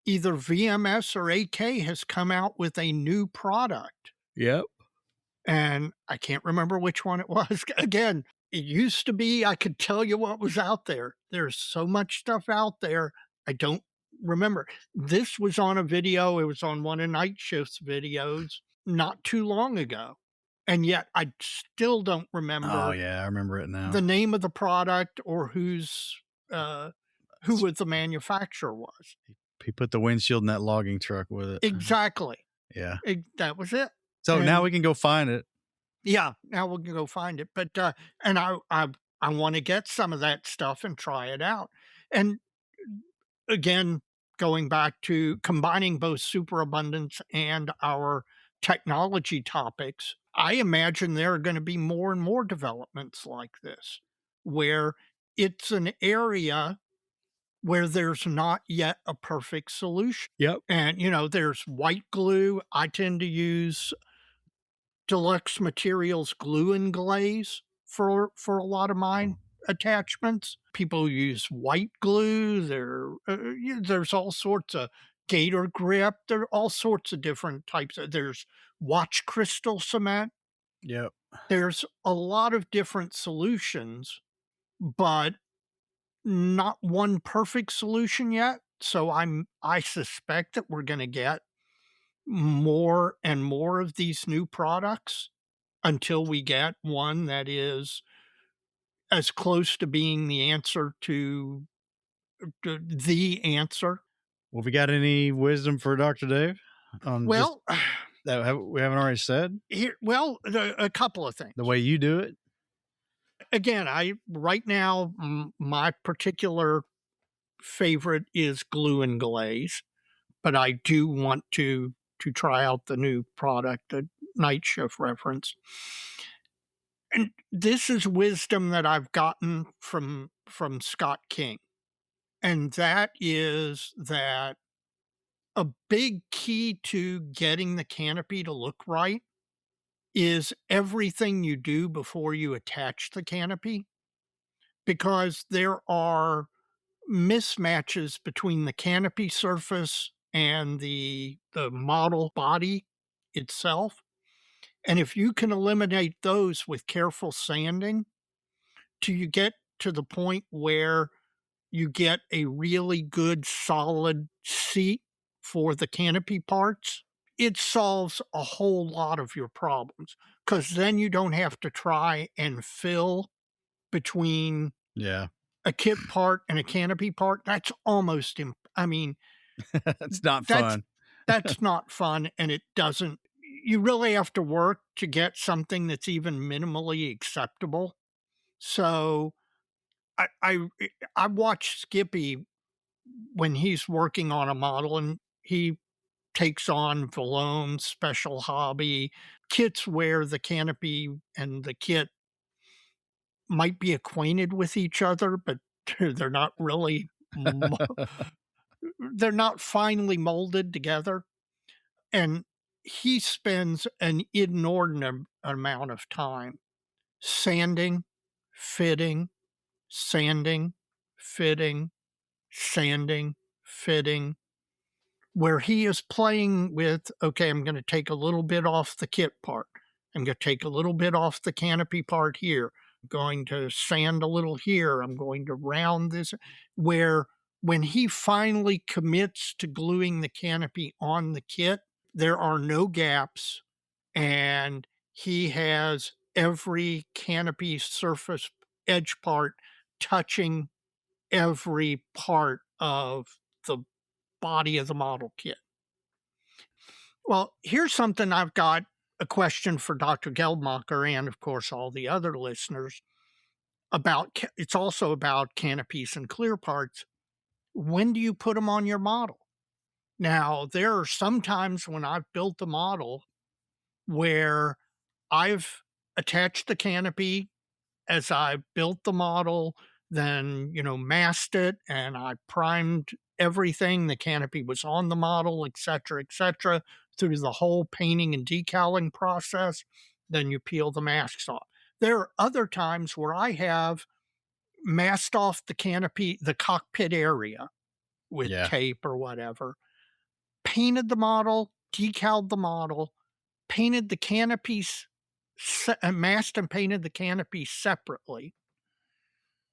C: either VMS or AK has come out with a new product.
B: Yep.
C: And I can't remember which one it was. Again, it used to be I could tell you what was out there. There's so much stuff out there. I don't remember. This was on a video. It was on one of Night Shift's videos not too long ago. And yet I still don't remember.
B: Oh, yeah, I remember it now.
C: The name of the product or who the manufacturer was.
B: He put the windshield in that logging truck with it.
C: Exactly.
B: Yeah.
C: That was it.
B: So now we can go find it.
C: Yeah, now we can go find it. But and I want to get some of that stuff and try it out. And again, going back to combining both superabundance and our technology topics, I imagine there are going to be more and more developments like this, where it's an area where there's not yet a perfect solution.
B: Yep.
C: And, there's white glue. I tend to use Deluxe Materials glue and glaze for a lot of mine attachments. People use white glue. There's all sorts of gator grip. There are all sorts of different types. There's watch crystal cement.
B: Yep.
C: There's a lot of different solutions, but not one perfect solution yet. So I suspect that we're going to get more and more of these new products until we get one that is as close to being the answer to the answer.
B: Well, have we got any wisdom for Dr. Dave?
C: Well,
B: that we haven't already said?
C: A couple of things.
B: The way you do it?
C: Again, right now, my particular favorite is glue and glaze, but I do want to try out the new product that Night Shift referenced. And this is wisdom that I've gotten from Scott King. And that is that a big key to getting the canopy to look right is everything you do before you attach the canopy, because there are mismatches between the canopy surface and the model body itself. And if you can eliminate those with careful sanding till you get to the point where you get a really good solid seat for the canopy parts, it solves a whole lot of your problems, because then you don't have to try and fill between a kit part and a canopy part. That's almost,
B: it's not fun.
C: That's not fun. And it doesn't, you really have to work to get something that's even minimally acceptable. So I watch Skippy when he's working on a model, and he takes on Valone, Special Hobby, kits where the canopy and the kit might be acquainted with each other, but they're not really, they're not finely molded together. And he spends an inordinate amount of time sanding, fitting, sanding, fitting, sanding, fitting, where he is playing with, okay, I'm going to take a little bit off the kit part. I'm going to take a little bit off the canopy part here. I'm going to sand a little here. I'm going to round this. Where when he finally commits to gluing the canopy on the kit, there are no gaps, and he has every canopy surface edge part touching every part of the body of the model kit. Well, here's something I've got a question for Dr. Geldmacher and, of course, all the other listeners about. It's also about canopies and clear parts. When do you put them on your model? Now, there are some times when I've built the model where I've attached the canopy as I built the model, then, masked it, and I primed everything. The canopy was on the model, et cetera, through the whole painting and decaling process. Then you peel the masks off. There are other times where I have masked off the canopy, the cockpit area with tape or whatever, painted the model, decaled the model, painted the canopies, masked and painted the canopy separately,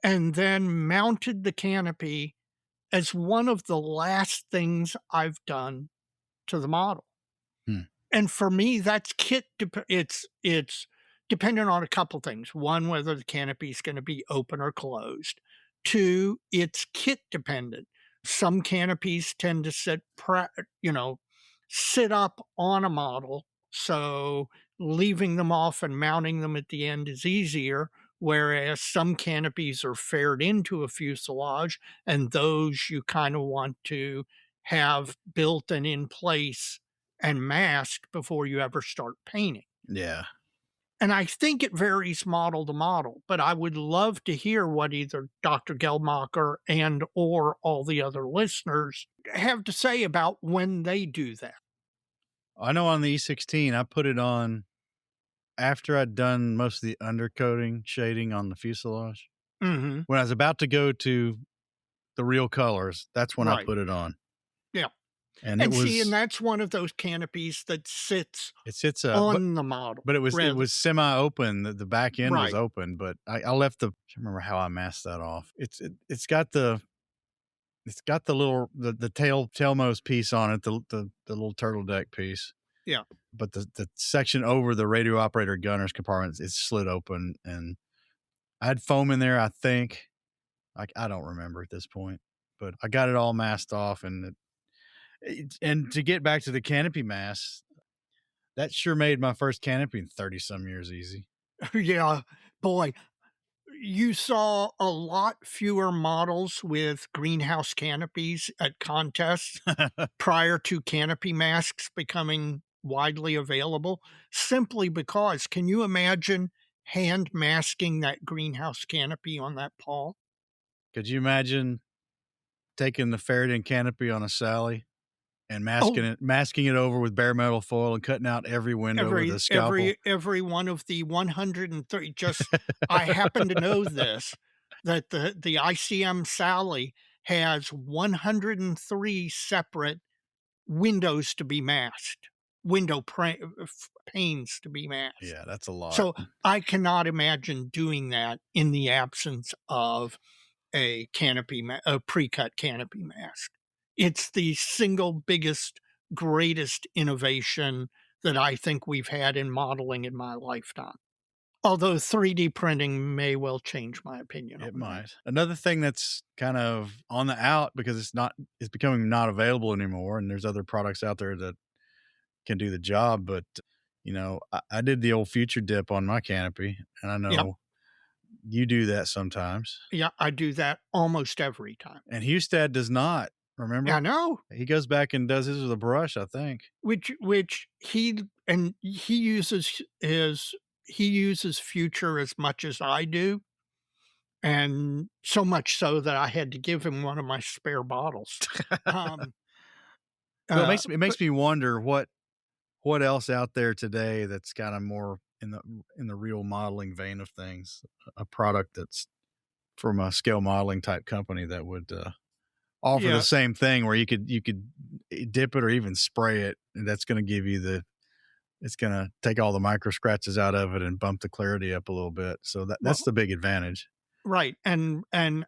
C: and then mounted the canopy as one of the last things I've done to the model. And for me, that's it's dependent on a couple things. One, whether the canopy is going to be open or closed. Two, it's kit dependent. Some canopies tend to sit up on a model, so leaving them off and mounting them at the end is easier, whereas some canopies are faired into a fuselage, and those you kind of want to have built and in place and masked before you ever start painting.
B: Yeah.
C: And I think it varies model to model, but I would love to hear what either Dr. Geldmacher and or all the other listeners have to say about when they do that.
B: I know on the E16, I put it on after I'd done most of the undercoating shading on the fuselage.
C: Mm-hmm.
B: When I was about to go to the real colors, that's when I put it on.
C: Yeah.
B: And
C: that's one of those canopies that sits on the model.
B: But it was semi-open. The back end was open, but I left I can't remember how I masked that off. It's got the little the tailmost piece on it, the little turtle deck piece.
C: Yeah.
B: But the section over the radio operator gunner's compartment is slid open, and I had foam in there, I think. I don't remember at this point, but I got it all masked off, and to get back to the canopy mask, that sure made my first canopy in 30-some years easy.
C: Yeah, boy. You saw a lot fewer models with greenhouse canopies at contests prior to canopy masks becoming widely available, simply because, can you imagine hand masking that greenhouse canopy on that Paul?
B: Could you imagine taking the Faraday canopy on a Sally and masking it over with bare metal foil and cutting out every window with a scalpel?
C: Every one of the 130. I happen to know this, that the ICM Sally has 103 separate windows to be masked, panes to be masked.
B: Yeah, that's a lot.
C: So I cannot imagine doing that in the absence of a pre-cut canopy mask. It's the single biggest, greatest innovation that I think we've had in modeling in my lifetime. Although 3D printing may well change my opinion.
B: It might. Another thing that's kind of on the out because it's becoming not available anymore, and there's other products out there that can do the job. But I did the old future dip on my canopy, and I know you do that sometimes.
C: Yeah, I do that almost every time.
B: And Hustad does not. Remember?
C: I know.
B: He goes back and does his with a brush, I think.
C: Which he uses Future as much as I do, and so much so that I had to give him one of my spare bottles. Um,
B: Well, it
C: but
B: makes me wonder what else out there today that's kind of more in the real modeling vein of things, a product that's from a scale modeling type company that would offer the
C: yeah,
B: same thing where you could dip it or even spray it, and that's going to give you it's going to take all the micro scratches out of it and bump the clarity up a little bit. So that's
C: well,
B: the big advantage.
C: right, and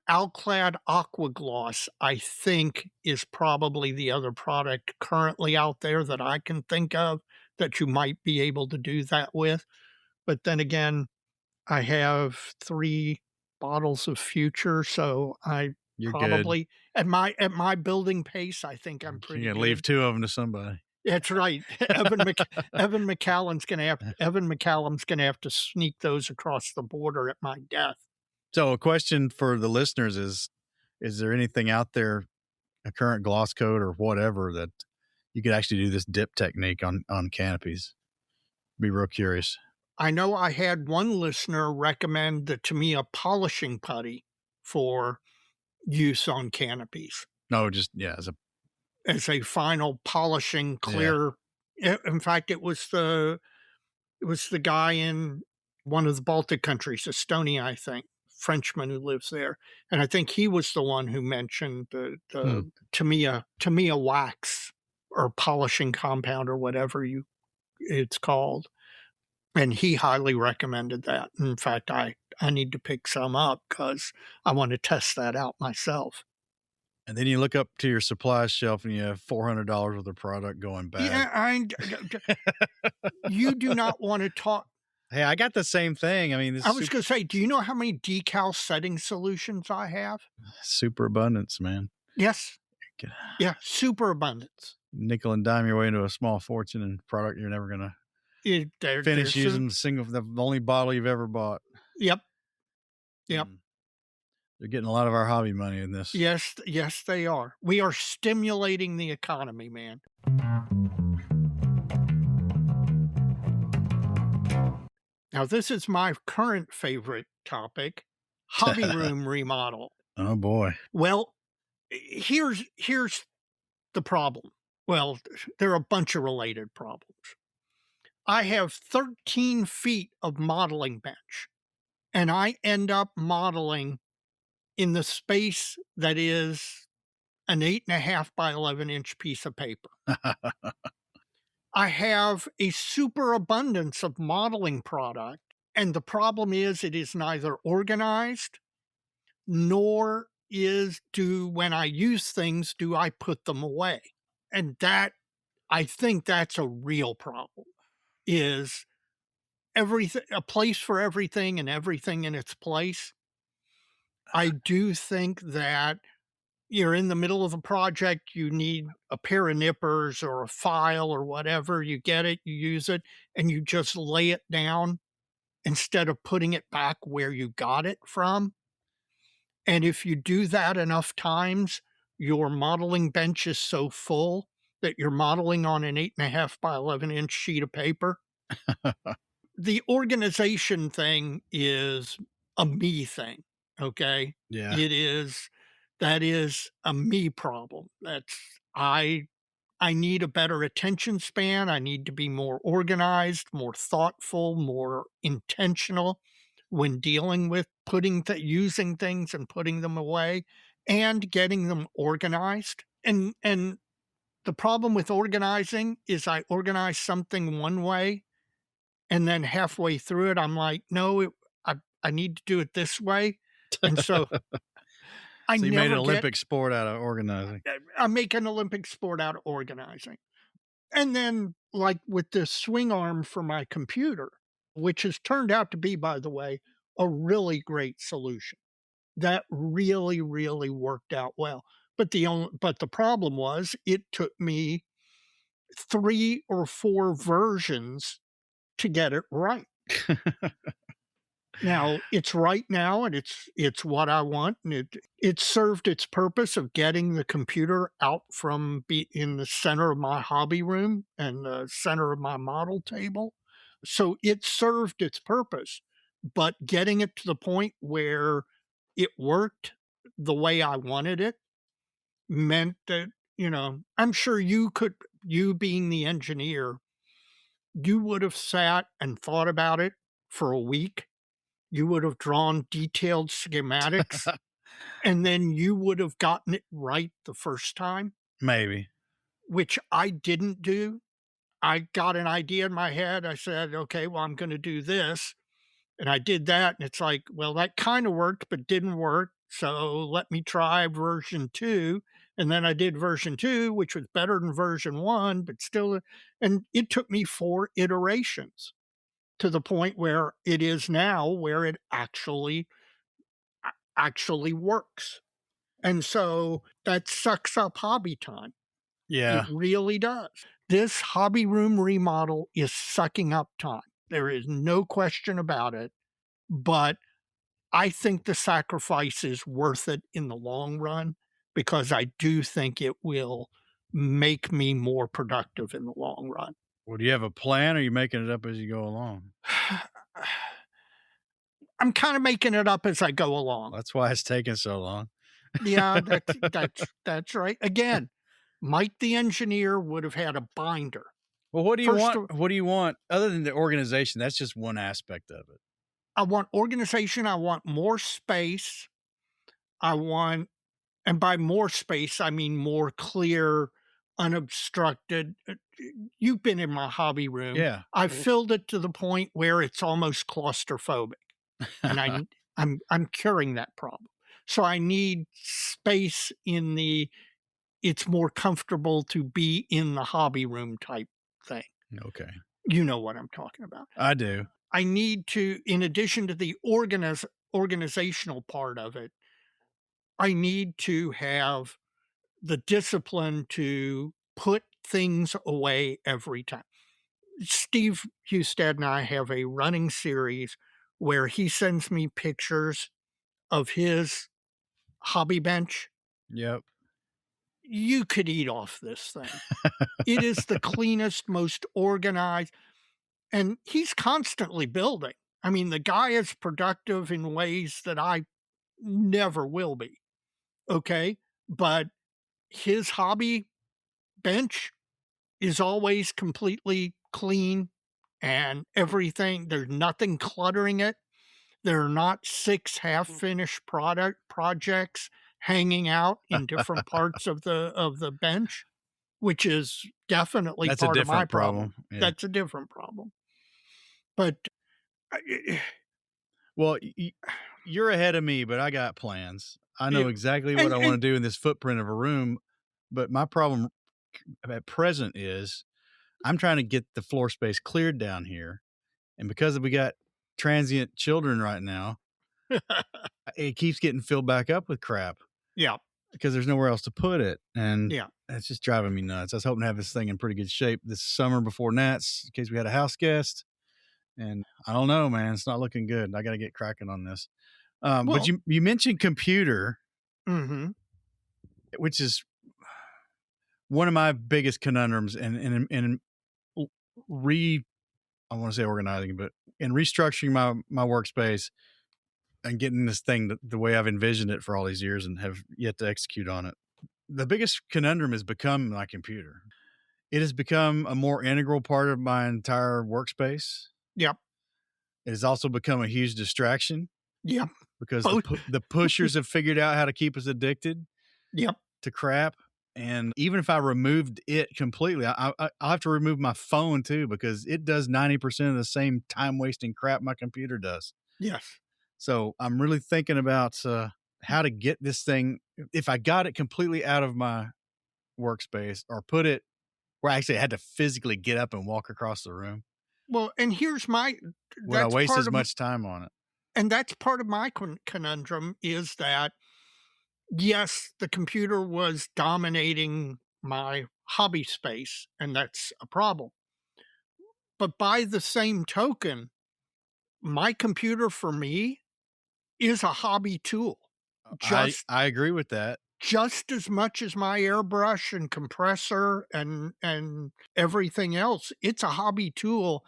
C: Alclad Aqua Gloss, I think, is probably the other product currently out there that I can think of that you might be able to do that with. But then again, I have 3 bottles of Future, so I
B: You're good.
C: probably at my building pace, I think I'm
B: You
C: pretty
B: got to leave
C: good.
B: 2 of them to somebody.
C: That's right. Evan McCallum's gonna have to sneak those across the border at my death.
B: So a question for the listeners is there anything out there, a current gloss coat or whatever, that you could actually do this dip technique on canopies? Be real curious.
C: I know I had one listener recommend the Tamiya polishing putty for use on canopies
B: No, just
C: as a final polishing
B: yeah.
C: clear. In fact, it was the guy in one of the Baltic countries, Estonia, I think, Frenchman who lives there, and I think he was the one who mentioned the Tamiya wax or polishing compound or whatever it's called, and he highly recommended that. In fact, I need to pick some up because I want to test that out myself.
B: And then you look up to your supply shelf and you have $400 worth of product going bad.
C: Yeah, you do not want to talk.
B: Hey, I got the same thing. I mean,
C: I was going to say, do you know how many decal setting solutions I have?
B: superabundance, man.
C: Yes. Yeah, Superabundance.
B: Nickel and dime your way into a small fortune and product you're never going to finish using the only bottle you've ever bought.
C: Yep.
B: They're getting a lot of our hobby money in this.
C: Yes, they are. We are stimulating the economy, man. Now, this is my current favorite topic, hobby room remodel.
B: Oh boy.
C: Well, here's the problem. Well, there are a bunch of related problems. I have 13 feet of modeling bench, and I end up modeling in the space that is an 8.5 by 11-inch piece of paper. I have a superabundance of modeling product, and the problem is it is neither organized nor when I use things, do I put them away. And that, I think that's a real problem, is everything, a place for everything and everything in its place. I do think that you're in the middle of a project, you need a pair of nippers or a file or whatever, you get it, you use it, and you just lay it down instead of putting it back where you got it from. And if you do that enough times, your modeling bench is so full that you're modeling on an 8.5 by 11-inch sheet of paper. The organization thing is a me thing, okay?
B: Yeah.
C: That is a me problem. I need a better attention span. I need to be more organized, more thoughtful, more intentional when dealing with using things and putting them away and getting them organized. And the problem with organizing is I organize something one way, and then halfway through it, I'm like, no, I need to do it this way. And so I
B: So you made an
C: never
B: Olympic sport out of organizing.
C: I make an Olympic sport out of organizing. And then, like with the swing arm for my computer, which has turned out to be, by the way, a really great solution. That really, really worked out well. But the problem was it took me 3 or 4 versions to get it right. Now, it's right now, and it's what I want, and it served its purpose of getting the computer out from be in the center of my hobby room and the center of my model table. So it served its purpose, but getting it to the point where it worked the way I wanted it meant that, I'm sure you being the engineer, you would have sat and thought about it for a week. You would have drawn detailed schematics, and then you would have gotten it right the first time,
B: Maybe.
C: which I didn't do. I got an idea in my head. I said, okay, well, I'm going to do this. And I did that. And it's like, well, that kind of worked, but didn't work. So let me try version 2. And then I did version 2, which was better than version 1, but still, and it took me 4 iterations to the point where it is now, where it actually works. And so that sucks up hobby time. It
B: Yeah.
C: really does. This hobby room remodel is sucking up time. There is no question about it. But I think the sacrifice is worth it in the long run because I do think it will make me more productive in the long run.
B: Well, do you have a plan, or are you making it up as you go along?
C: I'm kind of making it up as I go along.
B: That's why it's taking so long.
C: Yeah, that's right. Again, Mike the engineer would have had a binder.
B: Well, what do you
C: First
B: want?
C: of-
B: What do you want other than the organization? That's just one aspect of it.
C: I want organization. I want more space. I want, and by more space, I mean more clear, unobstructed. You've been in my hobby room.
B: Yeah.
C: I've filled it to the point where it's almost claustrophobic, and I'm curing that problem. So I need space in the. It's more comfortable to be in the hobby room type thing.
B: Okay.
C: You know what I'm talking about.
B: I do.
C: I need to, in addition to the organizational part of it, I need to have the discipline to put things away every time. Steve Husted and I have a running series where he sends me pictures of his hobby bench.
B: Yep.
C: You could eat off this thing. It is the cleanest, most organized, and he's constantly building. I mean, the guy is productive in ways that I never will be. Okay. But his hobby bench is always completely clean and everything. There's nothing cluttering it. There are not 6 half-finished projects hanging out in different parts of the bench, which is definitely
B: That's a
C: part of my
B: different
C: problem.
B: Yeah.
C: That's a different problem. But
B: Well, you're ahead of me, but I got plans. I know exactly what I want to do in this footprint of a room. But my problem at present is I'm trying to get the floor space cleared down here. And because we got transient children right now, it keeps getting filled back up with crap.
C: Yeah.
B: Because there's nowhere else to put it. And
C: Yeah.
B: it's just driving me nuts. I was hoping to have this thing in pretty good shape this summer before Nats in case we had a house guest. And I don't know, man. It's not looking good. I got to get cracking on this. But you mentioned computer,
C: Mm-hmm.
B: which is one of my biggest conundrums in I want to say organizing, but in restructuring my workspace and getting this thing the way I've envisioned it for all these years and have yet to execute on it. The biggest conundrum has become my computer. It has become a more integral part of my entire workspace.
C: Yep.
B: It has also become a huge distraction.
C: Yep.
B: Because the pushers have figured out how to keep us addicted.
C: Yep.
B: To crap. And even if I removed it completely, I'll have to remove my phone too, because it does 90% of the same time wasting crap my computer does.
C: Yes.
B: So I'm really thinking about how to get this thing, if I got it completely out of my workspace or put it where I actually had to physically get up and walk across the room.
C: Well, and here's
B: would I waste as much time on it?
C: And that's part of my conundrum is that, yes, the computer was dominating my hobby space, and that's a problem. But by the same token, my computer for me is a hobby tool.
B: I
C: Just
B: agree with that.
C: just as much as my airbrush and compressor and everything else. It's a hobby tool,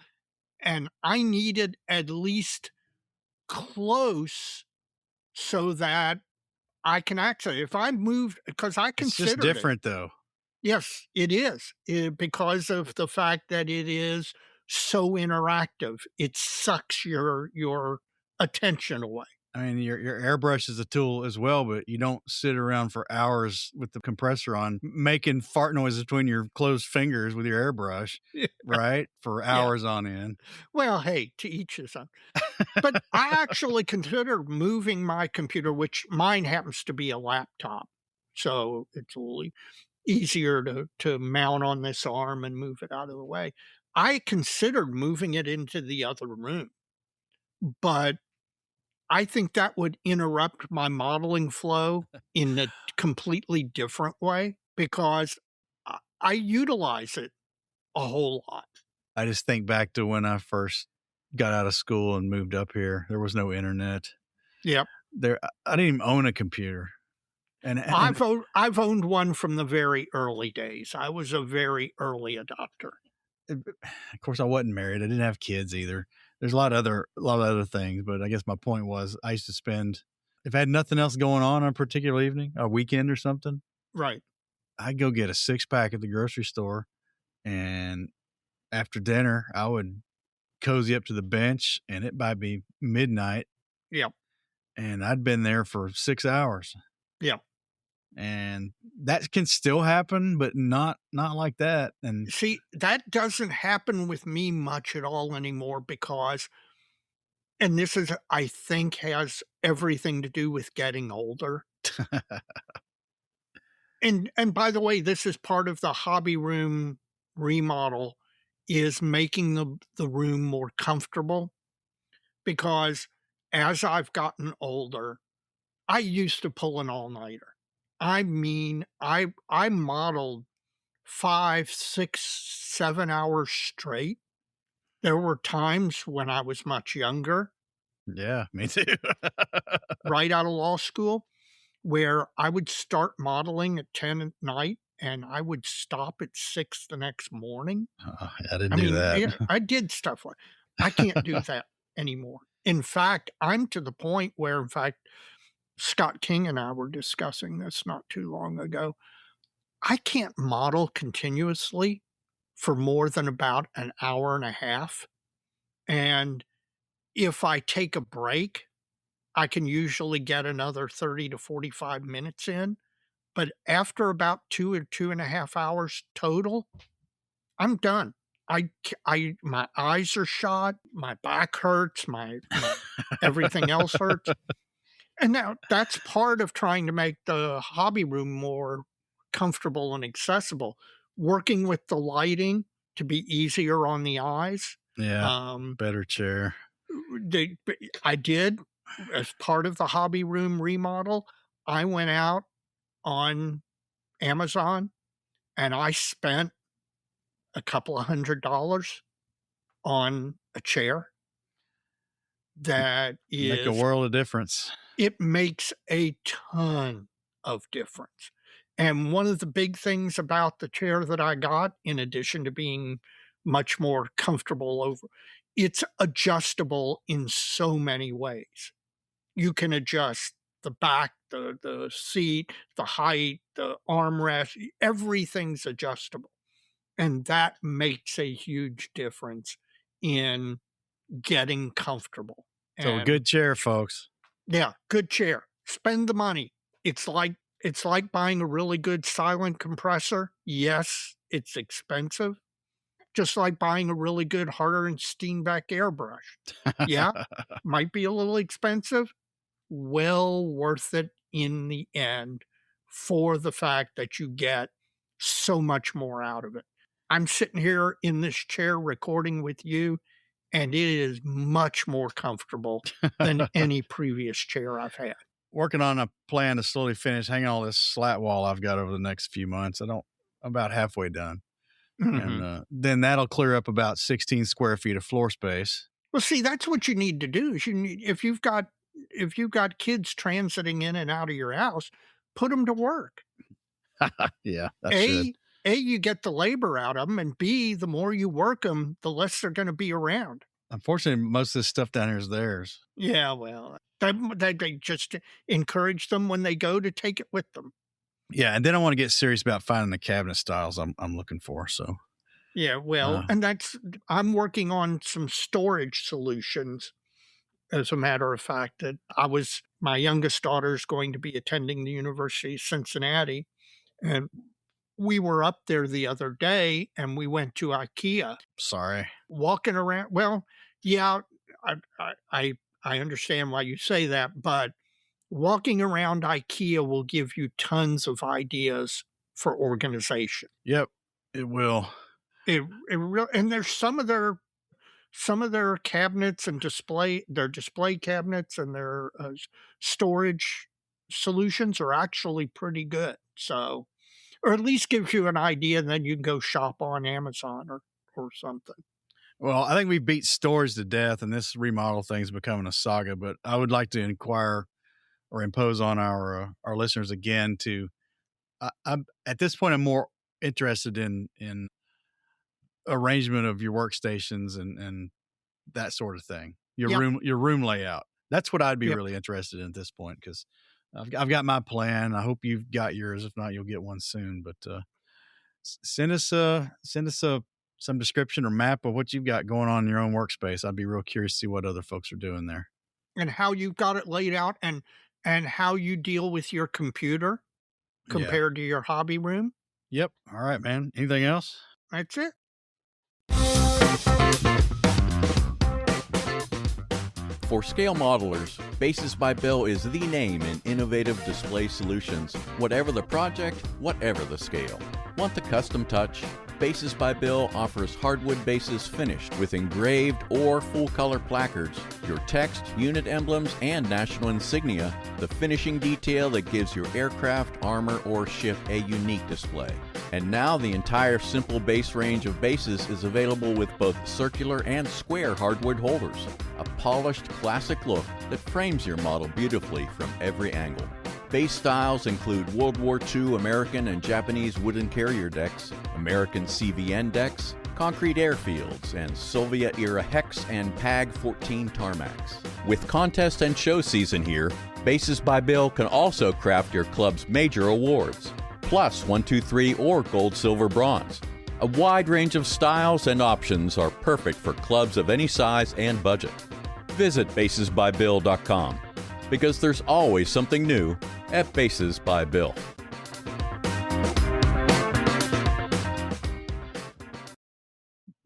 C: and I needed at least close so that I can access it. If I moved, because I
B: It's just
C: considered it.
B: different though.
C: Yes, it is, because of the fact that it is so interactive. It sucks your attention away.
B: I mean, your airbrush is a tool as well, but you don't sit around for hours with the compressor on making fart noises between your closed fingers with your airbrush, right? For
C: Yeah.
B: hours on end.
C: Well, hey, to each his own. But I actually considered moving my computer, which mine happens to be a laptop, so it's a little easier to mount on this arm and move it out of the way. I considered moving it into the other room, but I think that would interrupt my modeling flow in a completely different way because I utilize it a whole lot.
B: I just think back to when I first got out of school and moved up here. There was no internet.
C: Yep.
B: I didn't even own a computer. And
C: I've owned one from the very early days. I was a very early adopter.
B: of course I wasn't married. I didn't have kids either. There's a lot of other things, but I guess my point was I used to spend, if I had nothing else going on a particular evening, a weekend or something,
C: Right.
B: I'd go get a 6-pack at the grocery store, and after dinner I would cozy up to the bench, and it might be midnight.
C: Yep.
B: And I'd been there for 6 hours.
C: Yep.
B: And that can still happen, but not like that. And
C: See, that doesn't happen with me much at all anymore because, and this is, I think, has everything to do with getting older. And by the way, this is part of the hobby room remodel, is making the room more comfortable, because as I've gotten older, I used to pull an all-nighter. I mean, I modeled 5, 6, 7 hours straight. There were times when I was much younger,
B: yeah, me too.
C: right out of law school, where I would start modeling at 10 at night and I would stop at 6 the next morning.
B: I didn't do that.
C: Yeah, I did stuff like I can't do that anymore. In fact, I'm to the point where, in fact, Scott King and I were discussing this not too long ago. I can't model continuously for more than about an hour and a half. And if I take a break, I can usually get another 30 to 45 minutes in. But after about 2 or 2.5 hours total, I'm done. My eyes are shot, my back hurts, my everything else hurts. And now that's part of trying to make the hobby room more comfortable and accessible, working with the lighting to be easier on the eyes.
B: Yeah, better chair.
C: I did, as part of the hobby room remodel, I went out on Amazon and I spent a couple of $100 on a chair that
B: Make a world of difference.
C: It makes a ton of difference. And one of the big things about the chair that I got, in addition to being much more comfortable it's adjustable in so many ways. You can adjust the back, the seat, the height, the armrest, everything's adjustable. And that makes a huge difference in getting comfortable.
B: So a good chair, folks.
C: Yeah, good chair. Spend the money. It's like buying a really good silent compressor. Yes, it's expensive. Just like buying a really good Harder and Steenbeck airbrush. Yeah, might be a little expensive. Well worth it in the end, for the fact that you get so much more out of it. I'm sitting here in this chair recording with you, and it is much more comfortable than any previous chair I've had.
B: Working on a plan to slowly finish hanging all this slat wall I've got over the next few months. I'm about halfway done.
C: Mm-hmm.
B: And then that'll clear up about 16 square feet of floor space.
C: Well, see, that's what you need to do is if you've got kids transiting in and out of your house, put them to work.
B: Yeah, I should.
C: A you get the labor out of them, and B, the more you work them, the less they're gonna be around.
B: Unfortunately, most of this stuff down here is theirs.
C: Yeah, well, they just encourage them when they go to take it with them.
B: Yeah, and then I want to get serious about finding the cabinet styles I'm looking for. So,
C: Yeah, well,
B: uh,
C: and I'm working on some storage solutions. As a matter of fact, that my youngest daughter's going to be attending the University of Cincinnati, and we were up there the other day and we went to IKEA
B: sorry.
C: walking around. Well, yeah, I, I, I I understand why you say that, but walking around IKEA will give you tons of ideas for organization.
B: Yep, it will.
C: It real and there's some of their cabinets and display cabinets and their storage solutions are actually pretty good. So, or at least gives you an idea, and then you can go shop on Amazon or something.
B: Well, I think we beat storage to death, and this remodel thing is becoming a saga. But I would like to inquire or impose on our listeners again to. I'm at this point. I'm more interested in arrangement of your workstations and that sort of thing.
C: Yep.
B: Your room layout. That's what I'd be
C: Yep.
B: really interested in at this point because I've got my plan. I hope you've got yours. If not, you'll get one soon. But send us some description or map of what you've got going on in your own workspace. I'd be real curious to see what other folks are doing there.
C: And how you've got it laid out, and how you deal with your computer
B: Yeah.
C: compared to your hobby room.
B: Yep. All right, man. Anything else?
C: That's it.
A: For scale modelers, Bases by Bill is the name in innovative display solutions, whatever the project, whatever the scale. Want the custom touch? Bases by Bill offers hardwood bases finished with engraved or full-color placards, your text, unit emblems, and national insignia, the finishing detail that gives your aircraft, armor, or ship a unique display. And now the entire simple base range of bases is available with both circular and square hardwood holders. A polished classic look that frames your model beautifully from every angle. Base styles include World War II American and Japanese wooden carrier decks, American CVN decks, concrete airfields, and Soviet-era Hex and PAG-14 tarmacs. With contest and show season here, Bases by Bill can also craft your club's major awards, plus 1, 2, 3, or gold, silver, bronze. A wide range of styles and options are perfect for clubs of any size and budget. Visit basesbybill.com because there's always something new at Bases by Bill.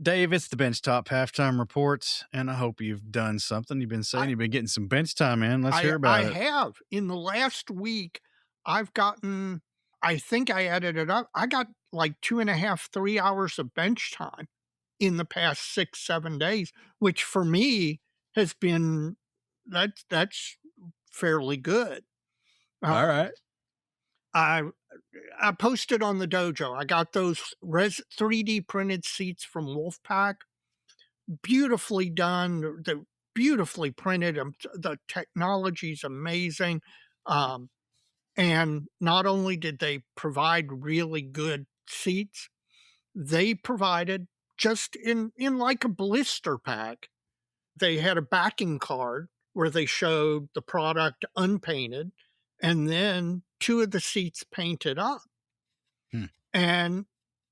B: Dave, it's the Benchtop Halftime Reports, and I hope you've done something. You've been saying you've been getting some bench time in. Let's hear about it.
C: I have. In the last week, I've gotten, I think I added it up. I got like 2.5, 3 hours of bench time in the past 6, 7 days, which for me has been, that's fairly good.
B: All right.
C: I posted on the dojo. I got those 3D printed seats from Wolfpack, beautifully done. They're beautifully printed. The technology's amazing. And not only did they provide really good seats, they provided just in like a blister pack. They had a backing card where they showed the product unpainted and then 2 of the seats painted up. And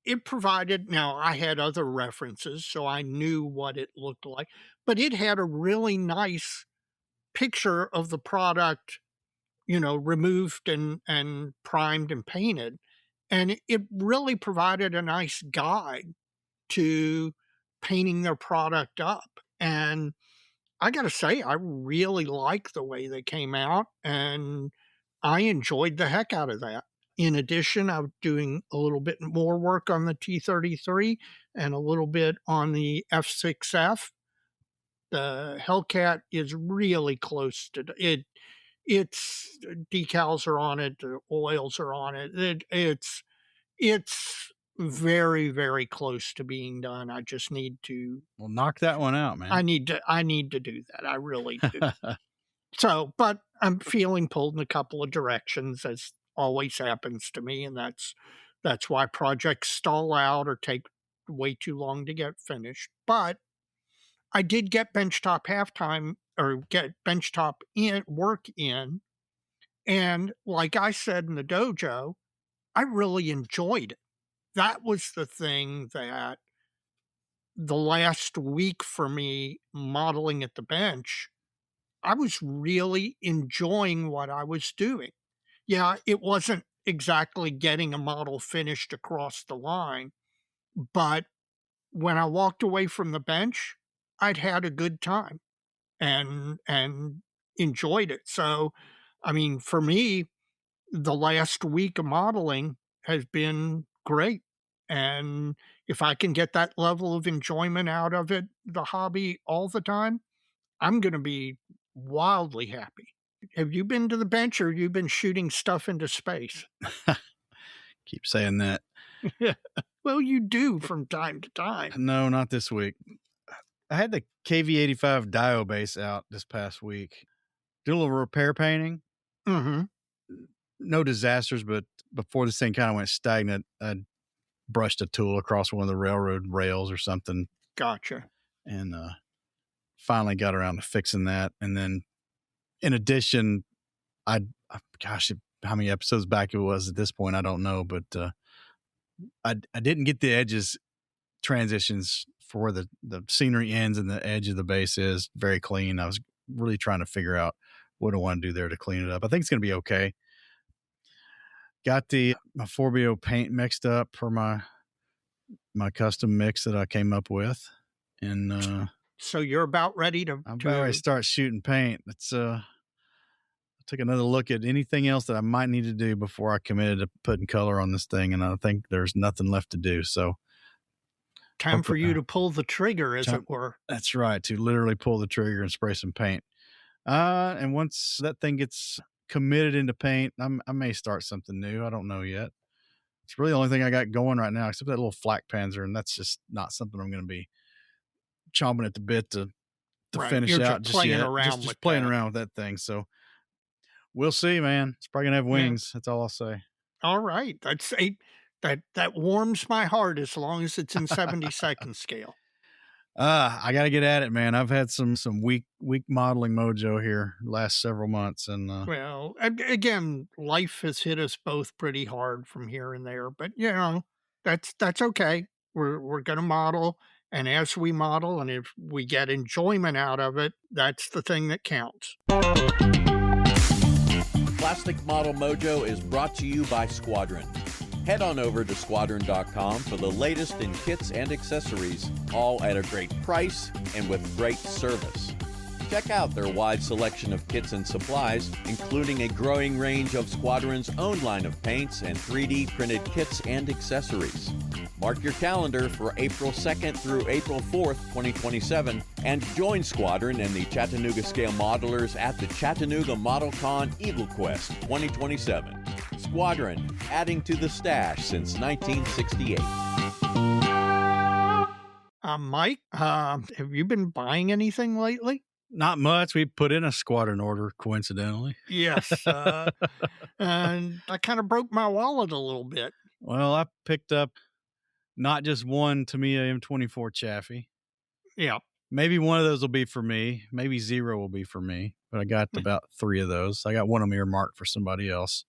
C: it provided, now I had other references, so I knew what it looked like, but it had a really nice picture of the product, removed and primed and painted. And it really provided a nice guide to painting their product up. And I got to say, I really like the way they came out, and I enjoyed the heck out of that. In addition, I'm doing a little bit more work on the T-33 and a little bit on the F6F. The Hellcat is really close to it. Its decals are on it, the oils are on it. It's very, very close to being done. I just need to
B: Well, knock that one out, man.
C: I need to do that. I really do. So, but I'm feeling pulled in a couple of directions, as always happens to me, and that's why projects stall out or take way too long to get finished. But I did get benchtop halftime or get benchtop in work in, and like I said in the dojo, I really enjoyed it. That was the thing that the last week for me modeling at the bench, I was really enjoying what I was doing. Yeah, it wasn't exactly getting a model finished across the line, but when I walked away from the bench, I'd had a good time and enjoyed it. So, I mean, for me, the last week of modeling has been great. And if I can get that level of enjoyment out of it, the hobby all the time, I'm going to be wildly happy. Have you been to the bench or have you been shooting stuff into space?
B: Keep saying that.
C: Well, you do from time to time.
B: No, not this week. I had the KV85 Dio base out this past week. Did a little repair painting.
C: Mm-hmm.
B: No disasters, but before this thing kind of went stagnant, I brushed a tool across one of the railroad rails or something.
C: Gotcha.
B: And finally got around to fixing that. And then in addition, gosh, how many episodes back it was at this point, I don't know, but I didn't get the edges transitions for the scenery ends and the edge of the base is very clean. I was really trying to figure out what I want to do there to clean it up. I think it's going to be okay. Got my Forbio paint mixed up for my custom mix that I came up with. And
C: so you're about ready to
B: I'm about ready to start shooting paint. I took another look at anything else that I might need to do before I committed to putting color on this thing, and I think there's nothing left to do. So
C: time for you to pull the trigger, as it were.
B: That's right, to literally pull the trigger and spray some paint. And once that thing gets committed into paint, I may start something new. I don't know yet. It's really the only thing I got going right now, except that little flak panzer, and that's just not something I'm going to be chomping at the bit to finish
C: You're
B: out
C: just playing around
B: just playing around with that thing. So we'll see, man. It's probably gonna have wings. That's all I'll say.
C: All right, that warms my heart as long as it's in 72nd scale.
B: I got to get at it, man. I've had some weak modeling mojo here last several months, and
C: well, again, life has hit us both pretty hard from here and there, but that's okay. We're gonna model, and as we model, and if we get enjoyment out of it, that's the thing that counts.
A: Plastic Model Mojo is brought to you by Squadron. Head on over to squadron.com for the latest in kits and accessories, all at a great price and with great service. Check out their wide selection of kits and supplies, including a growing range of Squadron's own line of paints and 3D printed kits and accessories. Mark your calendar for April 2nd through April 4th, 2027, and join Squadron and the Chattanooga Scale Modelers at the Chattanooga ModelCon Eagle Quest 2027. Squadron, adding to the stash since 1968.
C: Mike, have you been buying anything lately?
B: Not much. We put in a Squadron order, coincidentally.
C: Yes. And I kind of broke my wallet a little bit.
B: Well, I picked up not just one Tamiya M24 Chaffee.
C: Yeah.
B: Maybe one of those will be for me. Maybe zero will be for me. But I got about 3 of those. I got one of them earmarked for somebody else.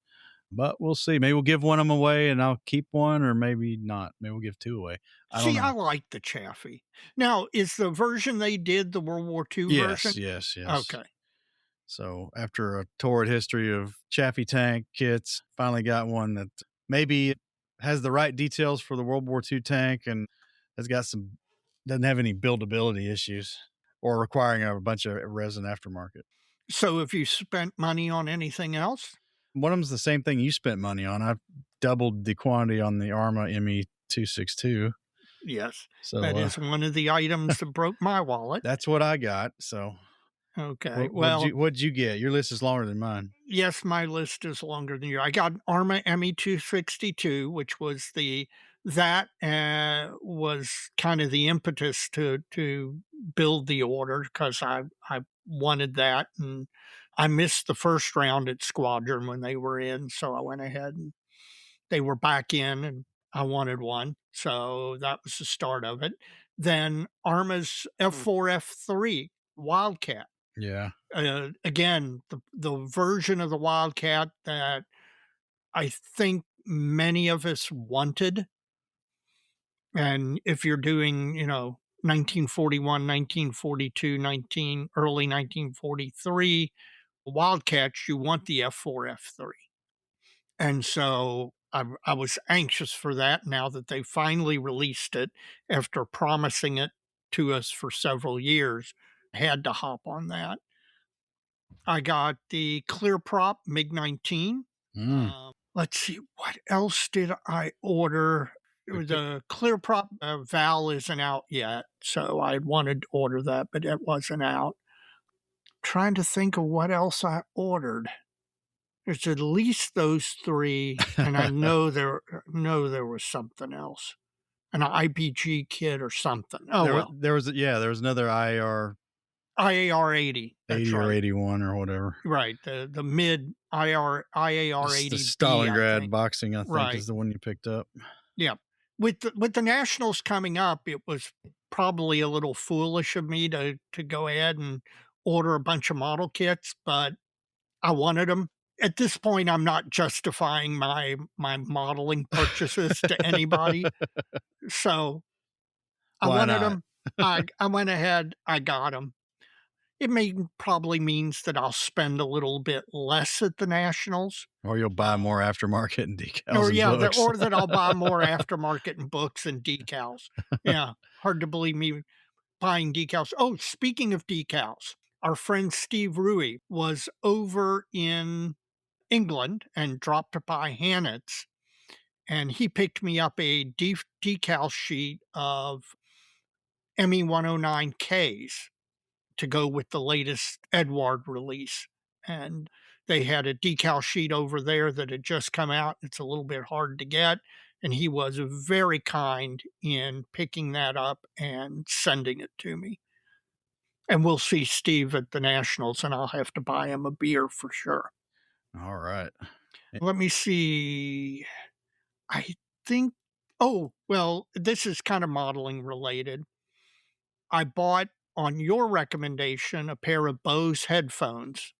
B: But we'll see. Maybe we'll give one of them away and I'll keep one, or maybe not. Maybe we'll give 2 away. I
C: like the Chaffee. Now, is the version they did the World War II version?
B: Yes.
C: Okay.
B: So after a torrid history of Chaffee tank kits, finally got one that maybe has the right details for the World War II tank and doesn't have any buildability issues or requiring a bunch of resin aftermarket.
C: So have you spent money on anything else?
B: One of them's the same thing you spent money on. I've doubled the quantity on the Arma ME262.
C: Yes.
B: So
C: that is one of the items that broke my wallet.
B: That's what I got. So
C: okay.
B: What'd you get? Your list is longer than mine.
C: Yes, my list is longer than yours. I got Arma ME262, which was the that was kind of the impetus to build the order, because I wanted that, and I missed the first round at Squadron when they were in, so I went ahead and they were back in, and I wanted one, so that was the start of it. Then Arma's F4 F3 Wildcat.
B: Yeah.
C: Again, the version of the Wildcat that I think many of us wanted. And if you're doing, 1941, 1942, early 1943 Wildcats, you want the F4, F3. And so I was anxious for that now that they finally released it after promising it to us for several years. I had to hop on that. I got the clear prop MiG 19. Let's see, what else did I order? The clear prop Val isn't out yet, so I wanted to order that, but it wasn't out. Trying to think of what else I ordered. There's at least those three, and I know there was something else, an IBG kit or something. Oh,
B: there was another
C: IAR 80. That's
B: 80 or
C: right.
B: 81 or whatever.
C: Right, the mid IAR 80.
B: The Stalingrad boxing, I think,
C: Right.
B: is the one you picked up.
C: Yeah. With the nationals coming up, it was probably a little foolish of me to go ahead and order a bunch of model kits, but I wanted them. At this point, I'm not justifying my modeling purchases to anybody. So I
B: Why
C: wanted
B: not?
C: them. I went ahead, I got them. It probably means that I'll spend a little bit less at the nationals.
B: Or you'll buy more aftermarket and decals and books.
C: Or that I'll buy more aftermarket and books and decals. Yeah, hard to believe me buying decals. Oh, speaking of decals, our friend Steve Rui was over in England and dropped by Hannett's, and he picked me up a decal sheet of ME 109Ks to go with the latest Edward release. And they had a decal sheet over there that had just come out. It's a little bit hard to get. And he was very kind in picking that up and sending it to me. And we'll see Steve at the Nationals, and I'll have to buy him a beer for sure.
B: All right.
C: Let me see. I think, this is kind of modeling related. I bought, on your recommendation, a pair of Bose headphones.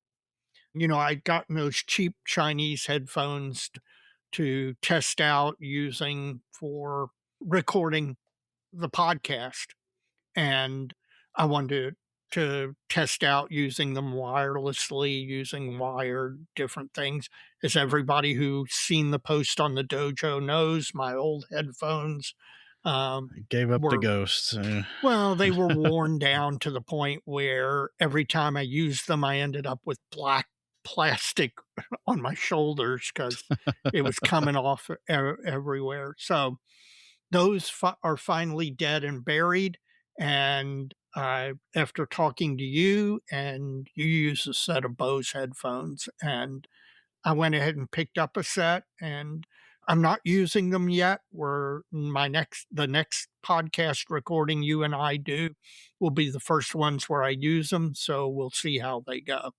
C: I'd gotten those cheap Chinese headphones to test out using for recording the podcast. And I wanted to test out using them wirelessly, using wired, different things. As everybody who's seen the post on the dojo knows, my old headphones
B: gave up the ghosts.
C: Well, they were worn down to the point where every time I used them, I ended up with black plastic on my shoulders because it was coming off everywhere. So those are finally dead and buried. And after talking to you, and you use a set of Bose headphones, and I went ahead and picked up a set, and I'm not using them yet. The next podcast recording you and I do will be the first ones where I use them. So we'll see how they go.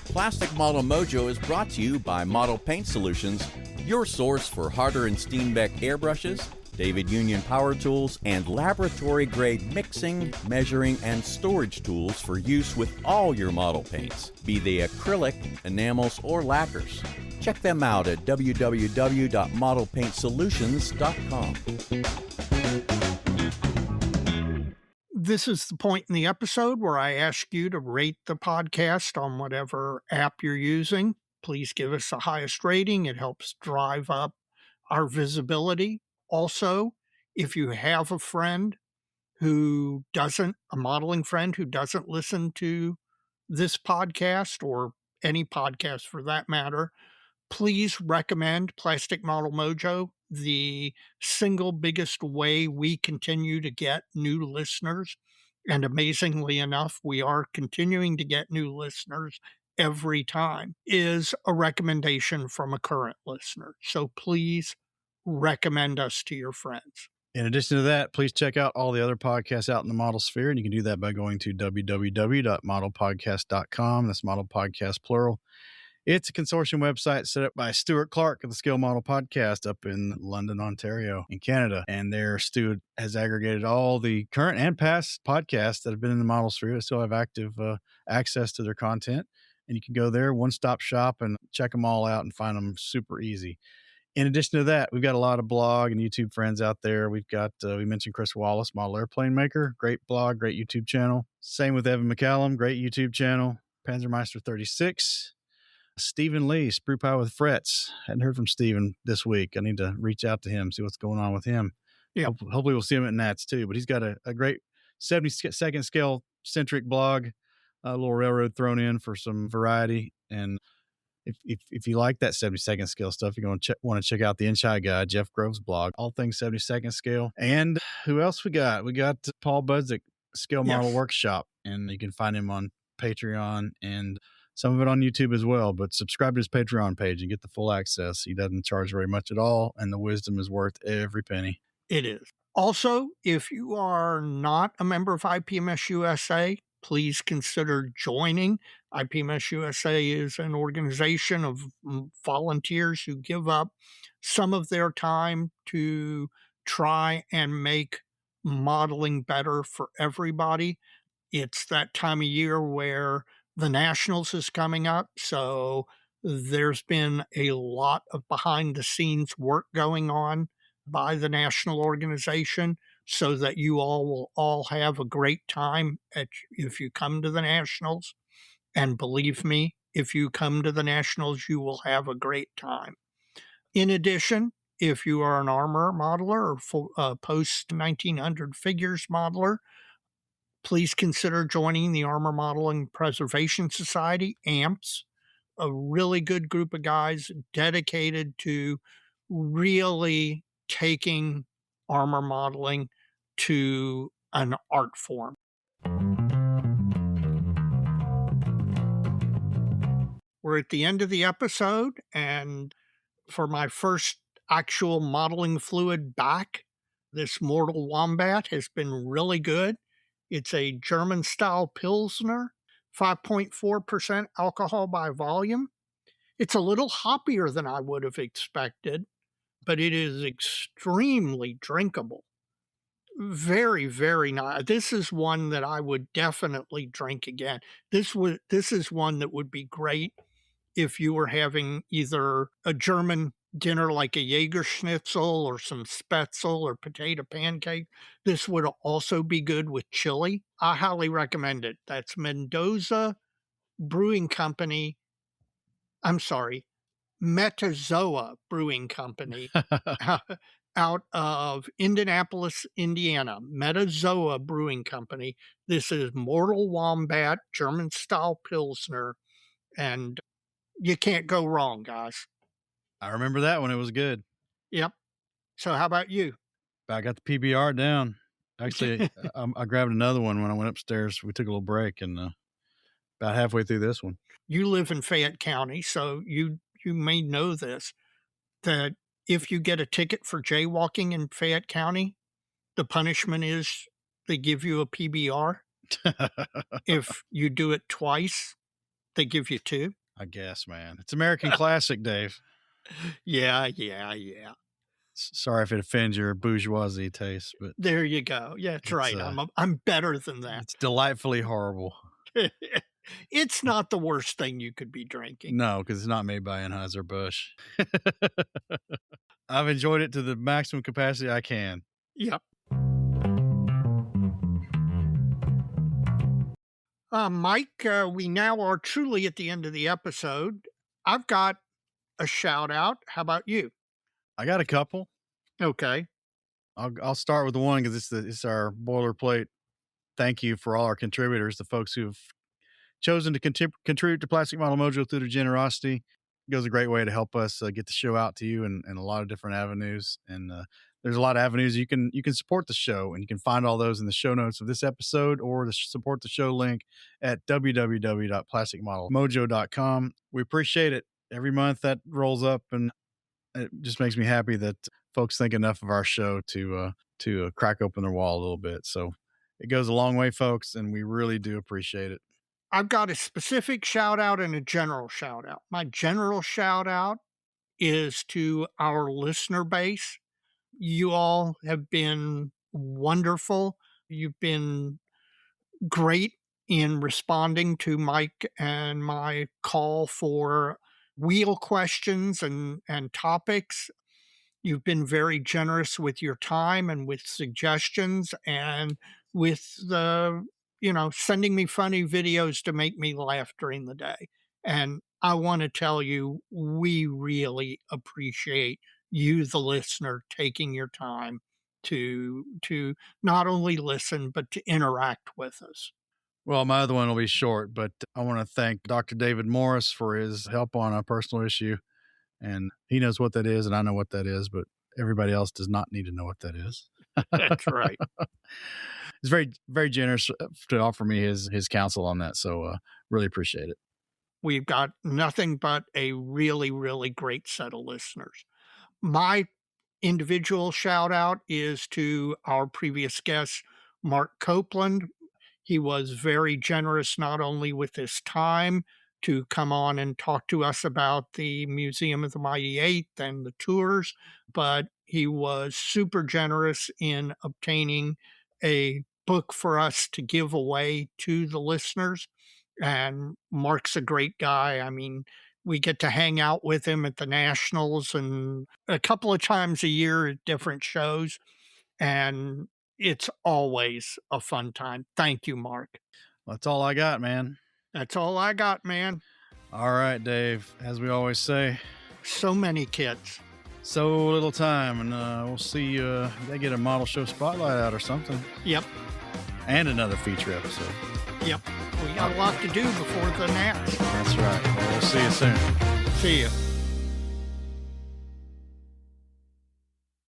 A: Plastic Model Mojo is brought to you by Model Paint Solutions, your source for Harder and Steenbeck airbrushes, David Union power tools, and laboratory-grade mixing, measuring, and storage tools for use with all your model paints, be they acrylic, enamels, or lacquers. Check them out at www.modelpaintsolutions.com.
C: This is the point in the episode where I ask you to rate the podcast on whatever app you're using. Please give us the highest rating. It helps drive up our visibility. Also, if you have a modeling friend who doesn't listen to this podcast, or any podcast for that matter, please recommend Plastic Model Mojo. The single biggest way we continue to get new listeners, and amazingly enough, we are continuing to get new listeners every time, is a recommendation from a current listener. So please recommend us to your friends.
B: In addition to that, please check out all the other podcasts out in the model sphere. And you can do that by going to www.modelpodcast.com. That's model podcast plural. It's a consortium website set up by Stuart Clark of the Scale Model Podcast up in London, Ontario, in Canada. And there, Stuart has aggregated all the current and past podcasts that have been in the model sphere that still have active access to their content. And you can go there, one-stop shop, and check them all out and find them super easy. In addition to that, we've got a lot of blog and YouTube friends out there. We've got, we mentioned Chris Wallace, Model Airplane Maker, great blog, great YouTube channel. Same with Evan McCallum, great YouTube channel. Panzermeister 36. Stephen Lee, Sprue Pie with Frets. Hadn't heard from Stephen this week. I need to reach out to him, see what's going on with him.
C: Yeah.
B: Hopefully we'll see him at Nats too, but he's got a great 72nd scale centric blog, a little railroad thrown in for some variety. And if you like that 72nd scale stuff, you're going to want to check out the Inside Guy, Jeff Grove's blog, all things 72nd scale. And who else we got? We got Paul Budzik, Scale Model Workshop, and you can find him on Patreon and some of it on YouTube as well. But subscribe to his Patreon page and get the full access. He doesn't charge very much at all, and the wisdom is worth every penny.
C: It is. Also, if you are not a member of IPMS USA, please consider joining. IPMS USA is an organization of volunteers who give up some of their time to try and make modeling better for everybody. It's that time of year where the Nationals is coming up, so there's been a lot of behind-the-scenes work going on by the national organization so that you all will all have a great time if you come to the Nationals. And believe me, if you come to the Nationals, you will have a great time. In addition, if you are an armor modeler or post-1900 figures modeler, please consider joining the Armor Modeling Preservation Society, AMPS, a really good group of guys dedicated to really taking armor modeling to an art form. We're at the end of the episode, and for my first actual modeling fluid back, this Mortal Wombat has been really good. It's a German-style Pilsner, 5.4% alcohol by volume. It's a little hoppier than I would have expected, but it is extremely drinkable. Very, very nice. This is one that I would definitely drink again. This is one that would be great if you were having either a German dinner like a Jägerschnitzel or some Spätzle or potato pancake. This would also be good with chili. I highly recommend it. That's Mendoza Brewing Company. I'm sorry, Metazoa Brewing Company out of Indianapolis, Indiana. Metazoa Brewing Company. This is Mortal Wombat, German-style Pilsner, and you can't go wrong, guys.
B: I remember that one. It was good.
C: Yep. So how about you?
B: I got the PBR down. Actually, I grabbed another one when I went upstairs. We took a little break and about halfway through this one.
C: You live in Fayette County, so you may know this, that if you get a ticket for jaywalking in Fayette County, the punishment is they give you a PBR. If you do it twice, they give you 2.
B: I guess, man. It's American classic, Dave.
C: Yeah.
B: Sorry if it offends your bourgeoisie taste, but
C: there you go. Yeah, that's right. I'm better than that.
B: It's delightfully horrible.
C: It's not the worst thing you could be drinking.
B: No, because it's not made by Anheuser-Busch. I've enjoyed it to the maximum capacity I can.
C: Yep. Mike, we now are truly at the end of the episode. I've got a shout out. How about you?
B: I got a couple.
C: Okay.
B: I'll start with the one because it's our boilerplate. Thank you for all our contributors, the folks who've chosen to contribute to Plastic Model Mojo through their generosity. It goes a great way to help us get the show out to you in a lot of different avenues. And there's a lot of avenues you can support the show, and you can find all those in the show notes of this episode or the support the show link at www.plasticmodelmojo.com. We appreciate it. Every month that rolls up, and it just makes me happy that folks think enough of our show to crack open their wall a little bit. So it goes a long way, folks, and we really do appreciate it.
C: I've got a specific shout out and a general shout out. My general shout out is to our listener base. You all have been wonderful. You've been great in responding to Mike and my call for wheel questions and topics. You've been very generous with your time and with suggestions and with the, sending me funny videos to make me laugh during the day. And I want to tell you, we really appreciate you, the listener, taking your time to not only listen, but to interact with us.
B: Well, my other one will be short, but I want to thank Dr. David Morris for his help on a personal issue. And he knows what that is, and I know what that is, but everybody else does not need to know what that is.
C: That's right.
B: He's very, very generous to offer me his counsel on that. So really appreciate it.
C: We've got nothing but a really, really great set of listeners. My individual shout out is to our previous guest, Mark Copeland. He was very generous, not only with his time to come on and talk to us about the Museum of the Mighty Eighth and the tours, but he was super generous in obtaining a book for us to give away to the listeners. And Mark's a great guy. I mean, we get to hang out with him at the Nationals and a couple of times a year at different shows. And it's always a fun time. Thank you, Mark.
B: That's all I got, man.
C: That's all I got, man.
B: All right, Dave. As we always say,
C: so many kids.
B: So little time. And we'll see you. They get a model show spotlight out or something.
C: Yep.
B: And another feature episode.
C: Yep. We got a lot to do before the Nats.
B: That's right. Well, we'll see you soon.
C: See you.